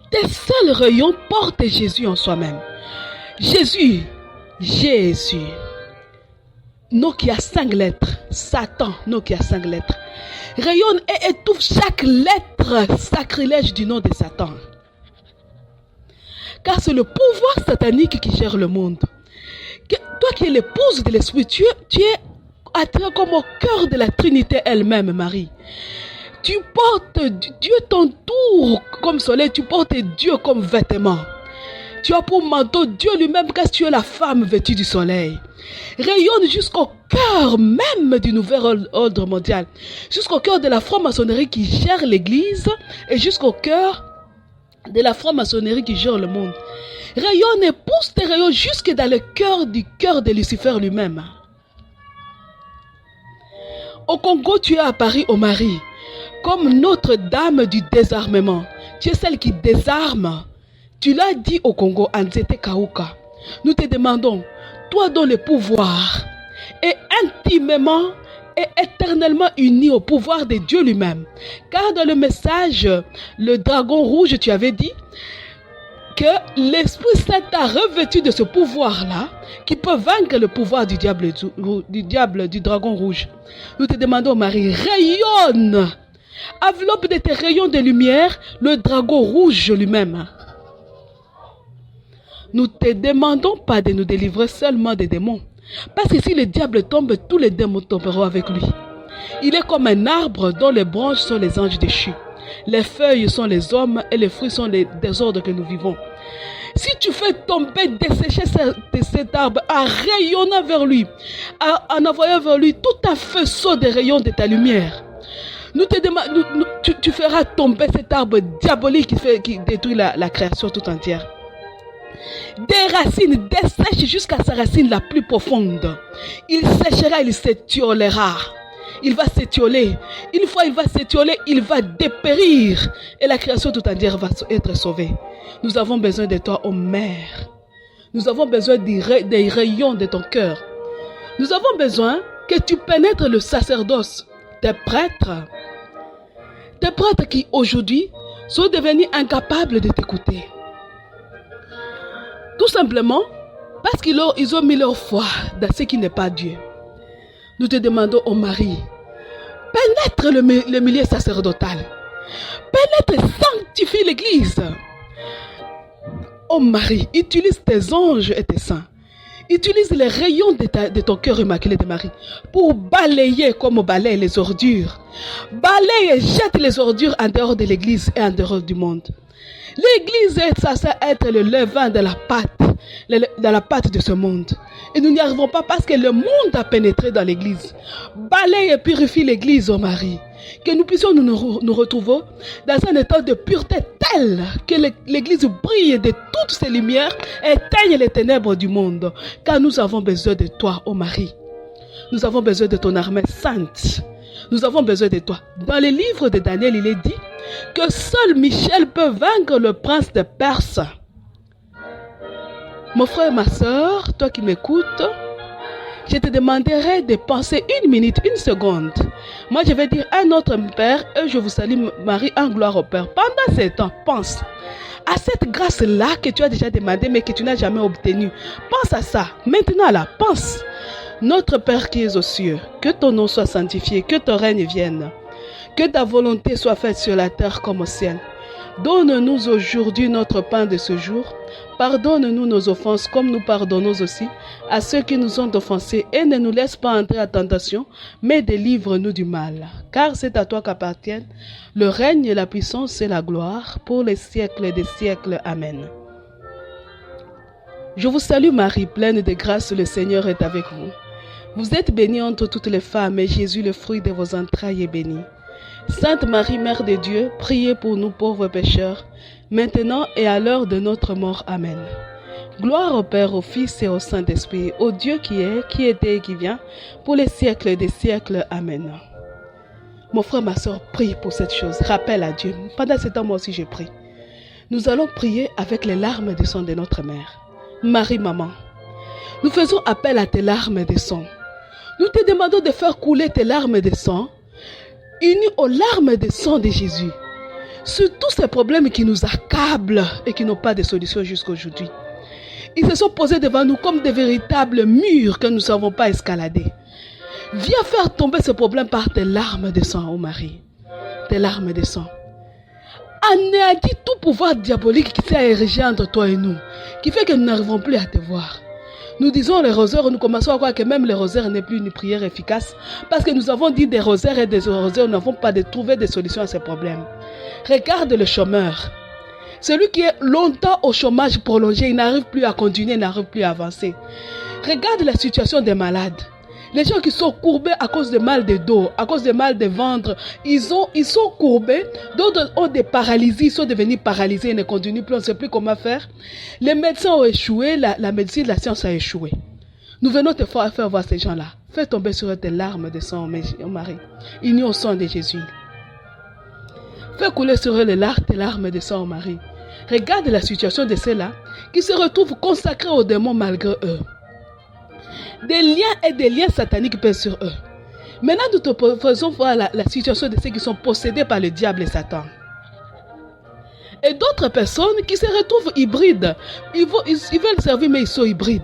Tes seuls rayons portent Jésus en soi-même. Jésus. Nom qui a 5 lettres. Satan, nom qui a 5 lettres. Rayonne et étouffe chaque lettre sacrilège du nom de Satan. Car c'est le pouvoir satanique qui gère le monde. Toi qui es l'épouse de l'Esprit, tu es attiré comme au cœur de la Trinité elle-même, Marie. Tu portes Dieu t'entoure comme soleil, tu portes Dieu comme vêtement. Tu as pour manteau Dieu lui-même, car tu es la femme vêtue du soleil. Rayonne jusqu'au cœur même du nouvel ordre mondial, jusqu'au cœur de la franc-maçonnerie qui gère l'Église et jusqu'au cœur de la franc-maçonnerie qui gère le monde. Rayonne et pousse tes rayons jusque dans le cœur de Lucifer lui-même. Au Congo, tu es à Paris, ô Marie, comme Notre-Dame du désarmement. Tu es celle qui désarme. Tu l'as dit au Congo, Anzete Kauka. Nous te demandons, toi dont le pouvoir est intimement et éternellement uni au pouvoir de Dieu lui-même. Car dans le message, le dragon rouge, tu avais dit que l'Esprit Saint t'a revêtu de ce pouvoir-là qui peut vaincre le pouvoir du diable, du dragon rouge. Nous te demandons, Marie, rayonne, enveloppe de tes rayons de lumière le dragon rouge lui-même. Nous te demandons pas de nous délivrer seulement des démons. Parce que si le diable tombe, tous les démons tomberont avec lui. Il est comme un arbre dont les branches sont les anges déchus. Les feuilles sont les hommes et les fruits sont les désordres que nous vivons. Si tu fais tomber, dessécher cet arbre en rayonnant vers lui, en envoyant vers lui tout un faisceau de rayons de ta lumière, tu feras tomber cet arbre diabolique qui détruit la création tout entière. Des racines dessèchent jusqu'à sa racine la plus profonde. Il séchera, il s'étiolera. Il va s'étioler. Une fois il va s'étioler, il va dépérir. Et la création tout entière va être sauvée. Nous avons besoin de toi, ô Mère. Nous avons besoin des rayons de ton cœur. Nous avons besoin que tu pénètres le sacerdoce. Tes prêtres qui aujourd'hui sont devenus incapables de t'écouter. Tout simplement parce qu'ils ont mis leur foi dans ce qui n'est pas Dieu. Nous te demandons, ô Marie, pénètre le milieu sacerdotal. Pénètre, sanctifie l'Église. Ô Marie, utilise tes anges et tes saints. Utilise les rayons de ton cœur immaculé de Marie pour balayer comme on balaye les ordures. Balaye et jette les ordures en dehors de l'Église et en dehors du monde. L'Église est censée être le levain de la pâte de ce monde. Et nous n'y arrivons pas parce que le monde a pénétré dans l'Église. Balaye et purifie l'Église, ô Marie. Que nous puissions nous retrouver dans un état de pureté tel que l'Église brille de toutes ses lumières et éteigne les ténèbres du monde. Car nous avons besoin de toi, ô Marie. Nous avons besoin de ton armée sainte. Nous avons besoin de toi. Dans les livres de Daniel, il est dit que seul Michel peut vaincre le prince de Perse. Mon frère, ma soeur, toi qui m'écoutes, je te demanderai de penser 1 minute, 1 seconde. Moi, je vais dire à notre Père et je vous salue Marie en gloire au Père. Pendant ce temps, pense à cette grâce-là que tu as déjà demandé mais que tu n'as jamais obtenue. Pense à ça. Maintenant là, pense. Notre Père qui es aux cieux, que ton nom soit sanctifié, que ton règne vienne. Que ta volonté soit faite sur la terre comme au ciel. Donne-nous aujourd'hui notre pain de ce jour. Pardonne-nous nos offenses comme nous pardonnons aussi à ceux qui nous ont offensés et ne nous laisse pas entrer à tentation, mais délivre-nous du mal. Car c'est à toi qu'appartiennent le règne et la puissance et la gloire pour les siècles des siècles. Amen. Je vous salue Marie, pleine de grâce, le Seigneur est avec vous. Vous êtes bénie entre toutes les femmes et Jésus, le fruit de vos entrailles, est béni. Sainte Marie, Mère de Dieu, priez pour nous pauvres pécheurs, maintenant et à l'heure de notre mort. Amen. Gloire au Père, au Fils et au Saint-Esprit, au Dieu qui est, qui était et qui vient, pour les siècles des siècles. Amen. Mon frère, ma soeur, prie pour cette chose. Rappelle à Dieu. Pendant ce temps, moi aussi, je prie. Nous allons prier avec les larmes de sang de notre mère. Marie, maman, nous faisons appel à tes larmes de sang. Nous te demandons de faire couler tes larmes de sang unies aux larmes de sang de Jésus, sur tous ces problèmes qui nous accablent et qui n'ont pas de solution jusqu'à aujourd'hui. Ils se sont posés devant nous comme de véritables murs que nous ne savons pas escalader. Viens faire tomber ce problème par tes larmes de sang, ô Marie. Tes larmes de sang. Anéantis tout pouvoir diabolique qui s'est érigé entre toi et nous, qui fait que nous n'arrivons plus à te voir. Nous disons les rosaires, nous commençons à croire que même les rosaires n'est plus une prière efficace parce que nous avons dit des rosaires et des rosaires, nous n'avons pas trouvé des solutions à ces problèmes. Regarde le chômeur. Celui qui est longtemps au chômage prolongé, il n'arrive plus à continuer, il n'arrive plus à avancer. Regarde la situation des malades. Les gens qui sont courbés à cause de mal de dos, à cause de mal de ventre, ils sont courbés, d'autres ont des paralysies, ils sont devenus paralysés, ils ne continuent plus, on ne sait plus comment faire. Les médecins ont échoué, la médecine, la science a échoué. Nous venons te faire voir ces gens-là. Fais tomber sur eux tes larmes de sang, oh Marie, unis au sang de Jésus. Fais couler sur eux tes larmes de sang, oh Marie. Regarde la situation de ceux-là qui se retrouvent consacrés aux démons malgré eux. Des liens et des liens sataniques pèsent sur eux. Maintenant, nous te faisons voir la situation de ceux qui sont possédés par le diable et Satan. Et d'autres personnes qui se retrouvent hybrides. Ils veulent servir, mais ils sont hybrides.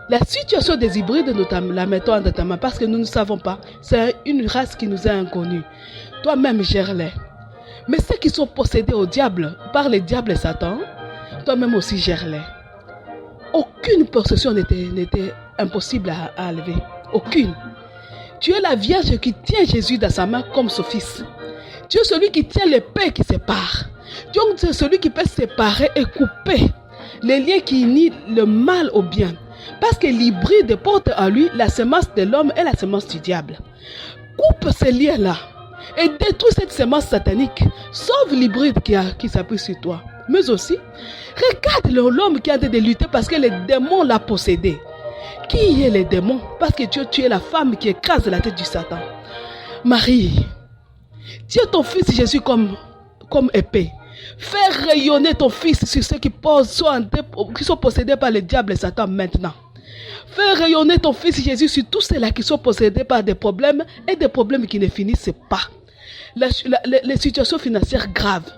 La situation des hybrides, nous la mettons en ta main parce que nous ne savons pas. C'est une race qui nous est inconnue. Toi-même, gère-les. Mais ceux qui sont possédés au diable, par le diable et Satan, toi-même aussi gère-les. Aucune possession n'était impossible à enlever. Aucune. Tu es la Vierge qui tient Jésus dans sa main comme son fils. Tu es celui qui tient l'épée qui sépare. Tu es celui qui peut séparer et couper les liens qui unissent le mal au bien. Parce que l'hybride porte en lui la semence de l'homme et la semence du diable. Coupe ces liens-là et détruis cette semence satanique. Sauve l'hybride qui s'appuie sur toi. Mais aussi, regarde l'homme qui a de lutter parce que les démons l'ont possédé. Qui est les démons? Parce que tu es la femme qui écrase la tête du Satan. Marie, tiens ton fils Jésus comme épée. Fais rayonner ton fils sur ceux qui sont possédés par le diable et Satan maintenant. Fais rayonner ton fils Jésus sur tous ceux-là qui sont possédés par des problèmes et des problèmes qui ne finissent pas. Les situations financières graves.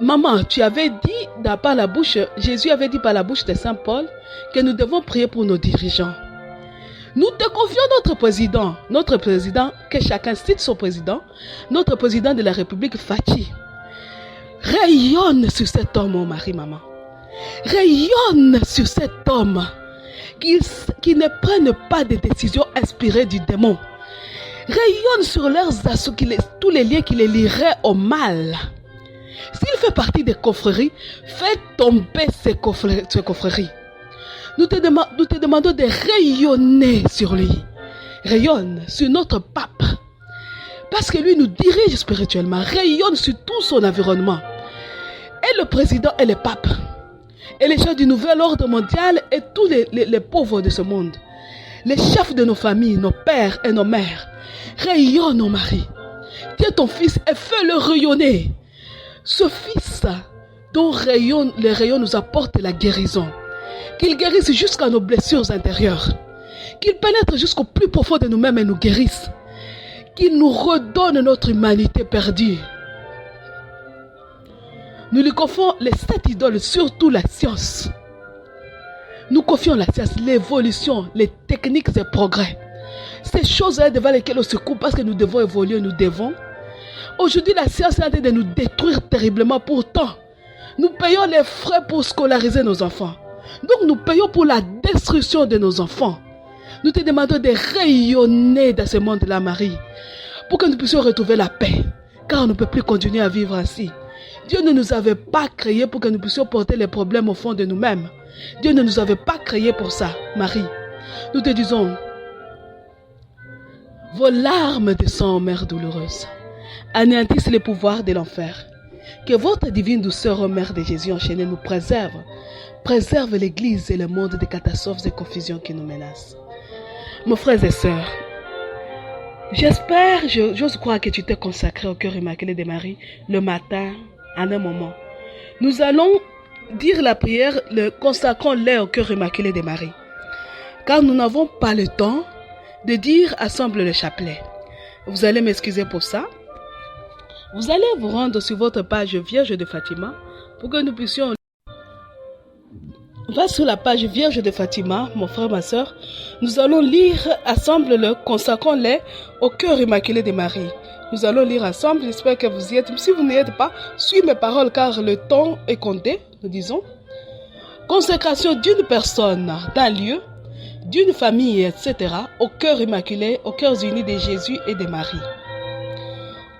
Maman, tu avais dit par la bouche, Jésus avait dit par la bouche de Saint Paul que nous devons prier pour nos dirigeants. Nous te confions notre président, que chacun cite son président, notre président de la République, Fachi. Rayonne sur cet homme, mon mari, maman. Rayonne sur cet homme qui ne prenne pas de décisions inspirées du démon. Rayonne sur leurs assauts, tous les liens qui les lieraient au mal. S'il fait partie des confréries, fais tomber ces confréries. Nous te demandons de rayonner sur lui. Rayonne sur notre pape. Parce que lui nous dirige spirituellement. Rayonne sur tout son environnement. Et le président et le pape. Et les gens du nouvel ordre mondial et tous les pauvres de ce monde. les chefs de nos familles, nos pères et nos mères. Rayonne, ô Marie. Tiens ton fils et fais-le rayonner. Ce fils dont les rayons nous apportent la guérison. Qu'il guérisse jusqu'à nos blessures intérieures. Qu'il pénètre jusqu'au plus profond de nous-mêmes et nous guérisse. Qu'il nous redonne notre humanité perdue. Nous lui confions les 7 idoles, surtout la science. Nous confions la science, l'évolution, les techniques et progrès. Ces choses-là devant lesquelles on se coupe parce que nous devons évoluer, nous devons. Aujourd'hui, la science est en train de nous détruire terriblement. Pourtant, nous payons les frais pour scolariser nos enfants. Donc, nous payons pour la destruction de nos enfants. Nous te demandons de rayonner dans ce monde-là, Marie, pour que nous puissions retrouver la paix. Car on ne peut plus continuer à vivre ainsi. Dieu ne nous avait pas créés pour que nous puissions porter les problèmes au fond de nous-mêmes. Dieu ne nous avait pas créés pour ça, Marie. Nous te disons, vos larmes de sang, mère douloureuse, anéantissent les pouvoirs de l'enfer. Que votre divine douceur, ô mère de Jésus enchaînée, nous préserve. Préserve l'Église et le monde des catastrophes et confusions qui nous menacent. Mes frères et sœurs, j'espère, j'ose croire que tu t'es consacré au cœur immaculé de Marie le matin, en un moment. Nous allons dire la prière, consacrons-les au cœur immaculé de Marie. Car nous n'avons pas le temps de dire assemble le chapelet. Vous allez m'excuser pour ça. Vous allez vous rendre sur votre page Vierge de Fatima pour que nous puissions... Va sur la page Vierge de Fatima, mon frère, ma soeur. Nous allons lire assemble-le, consacrons-les au cœur immaculé de Marie. Nous allons lire ensemble, j'espère que vous y êtes. Si vous n'y êtes pas, suivez mes paroles car le temps est compté, nous disons. Consécration d'une personne, d'un lieu, d'une famille, etc. au cœur immaculé, aux cœurs unis de Jésus et de Marie.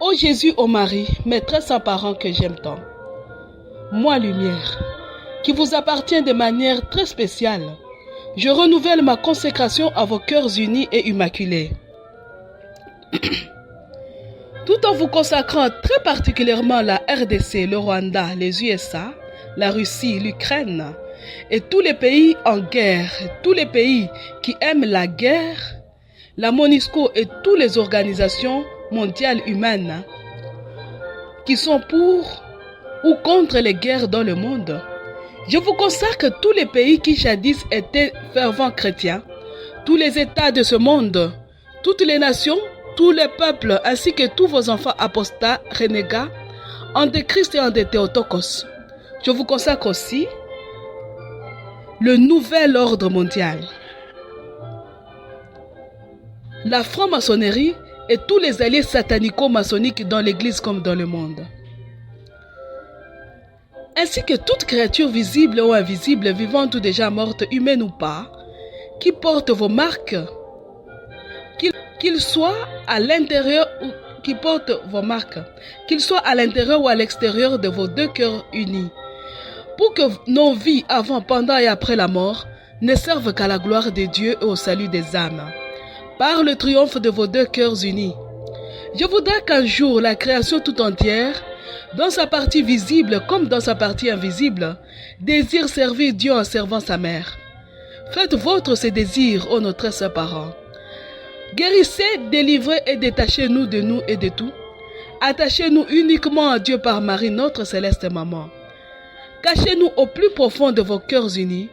Ô Jésus, ô Marie, mes très saints parents que j'aime tant, moi lumière, qui vous appartient de manière très spéciale, je renouvelle ma consécration à vos cœurs unis et immaculés. Tout en vous consacrant très particulièrement la RDC, le Rwanda, les USA, la Russie, l'Ukraine et tous les pays en guerre, tous les pays qui aiment la guerre, la MONUSCO et toutes les organisations mondiales humaines qui sont pour ou contre les guerres dans le monde. Je vous consacre tous les pays qui jadis étaient fervents chrétiens, tous les États de ce monde, toutes les nations, tous les peuples, ainsi que tous vos enfants apostats, renégats, antéchrist et antéthéotokos. Je vous consacre aussi le nouvel ordre mondial, la franc-maçonnerie et tous les alliés satanico-maçonniques dans l'Église comme dans le monde, ainsi que toute créature visible ou invisible, vivante ou déjà morte, humaine ou pas, qui porte vos marques, qu'il soit à l'intérieur ou qui porte vos marques, qu'il soit à l'intérieur ou à l'extérieur de vos deux cœurs unis, pour que nos vies avant, pendant et après la mort ne servent qu'à la gloire de Dieu et au salut des âmes. Par le triomphe de vos deux cœurs unis, je voudrais qu'un jour la création tout entière, dans sa partie visible comme dans sa partie invisible, désire servir Dieu en servant sa mère. Faites vôtre ces désirs, ô nos très saints parents. Guérissez, délivrez et détachez-nous de nous et de tout. Attachez-nous uniquement à Dieu par Marie, notre céleste maman. Cachez-nous au plus profond de vos cœurs unis,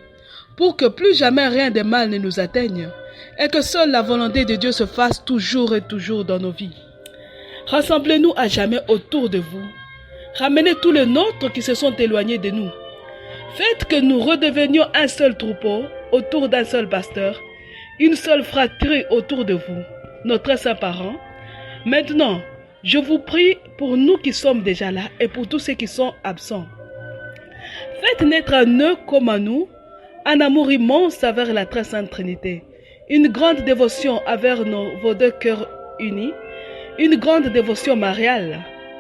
pour que plus jamais rien de mal ne nous atteigne, et que seule la volonté de Dieu se fasse toujours et toujours dans nos vies. Rassemblez-nous à jamais autour de vous. Ramenez tous les nôtres qui se sont éloignés de nous. Faites que nous redevenions un seul troupeau autour d'un seul pasteur, une seule fratrie autour de vous, nos très saints parents. Maintenant, je vous prie pour nous qui sommes déjà là et pour tous ceux qui sont absents. Faites naître en eux comme en nous un amour immense envers la très sainte Trinité, une grande dévotion envers vos deux cœurs unis, une grande dévotion mariale,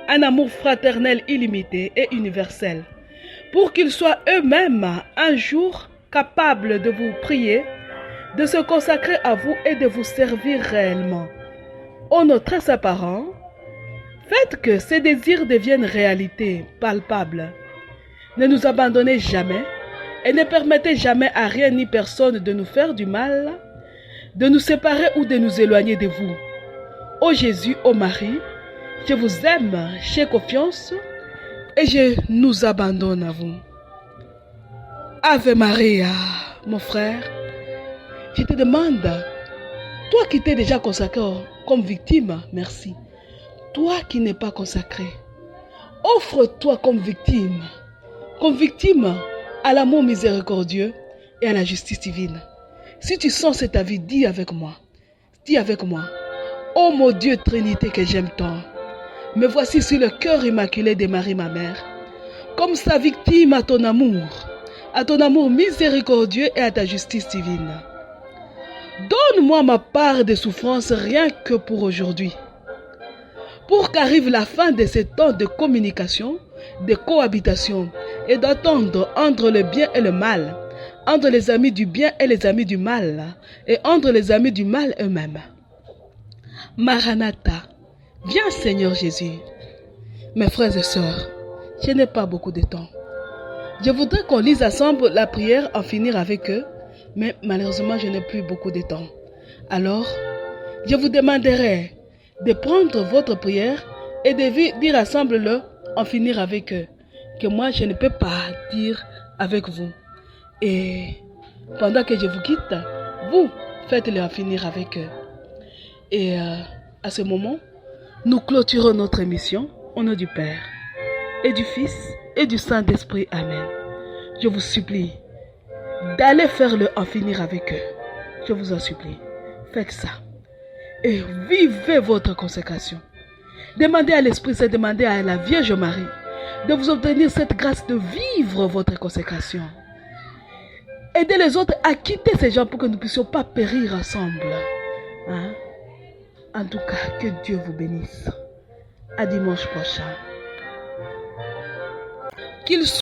un amour fraternel illimité et universel, pour qu'ils soient eux-mêmes un jour capables de vous prier, de se consacrer à vous et de vous servir réellement. Ô nos très saints parents, faites que ces désirs deviennent réalité, palpable. Ne nous abandonnez jamais et ne permettez jamais à rien ni personne de nous faire du mal, de nous séparer ou de nous éloigner de vous. Ô Jésus, ô Marie, je vous aime, j'ai confiance et je nous abandonne à vous. Ave Maria, mon frère, je te demande, toi qui t'es déjà consacré comme victime, merci. Toi qui n'es pas consacré, offre-toi comme victime à l'amour miséricordieux et à la justice divine. Si tu sens cet avis, dis avec moi, ô mon Dieu Trinité que j'aime tant, me voici sur le cœur immaculé de Marie ma mère, comme sa victime à ton amour miséricordieux et à ta justice divine. Donne-moi ma part de souffrance rien que pour aujourd'hui, pour qu'arrive la fin de ce temps de communication, de cohabitation et d'attendre entre le bien et le mal, entre les amis du bien et les amis du mal, et entre les amis du mal eux-mêmes. Maranatha, viens Seigneur Jésus. Mes frères et sœurs, je n'ai pas beaucoup de temps. Je voudrais qu'on lise ensemble la prière, en finir avec eux, mais malheureusement je n'ai plus beaucoup de temps. Alors, je vous demanderai de prendre votre prière et de dire ensemble-le, en finir avec eux, que moi je ne peux pas dire avec vous. Et pendant que je vous quitte, vous faites-le en finir avec eux. Et à ce moment, nous clôturons notre émission au nom du Père et du Fils et du Saint-Esprit. Amen. Je vous supplie d'aller faire le en finir avec eux. Je vous en supplie. Faites ça. Et vivez votre consécration. Demandez à l'Esprit Saint, demandez à la Vierge Marie de vous obtenir cette grâce de vivre votre consécration. Aidez les autres à quitter ces gens pour que nous ne puissions pas périr ensemble. Hein? En tout cas, que Dieu vous bénisse. À dimanche prochain. Qu'il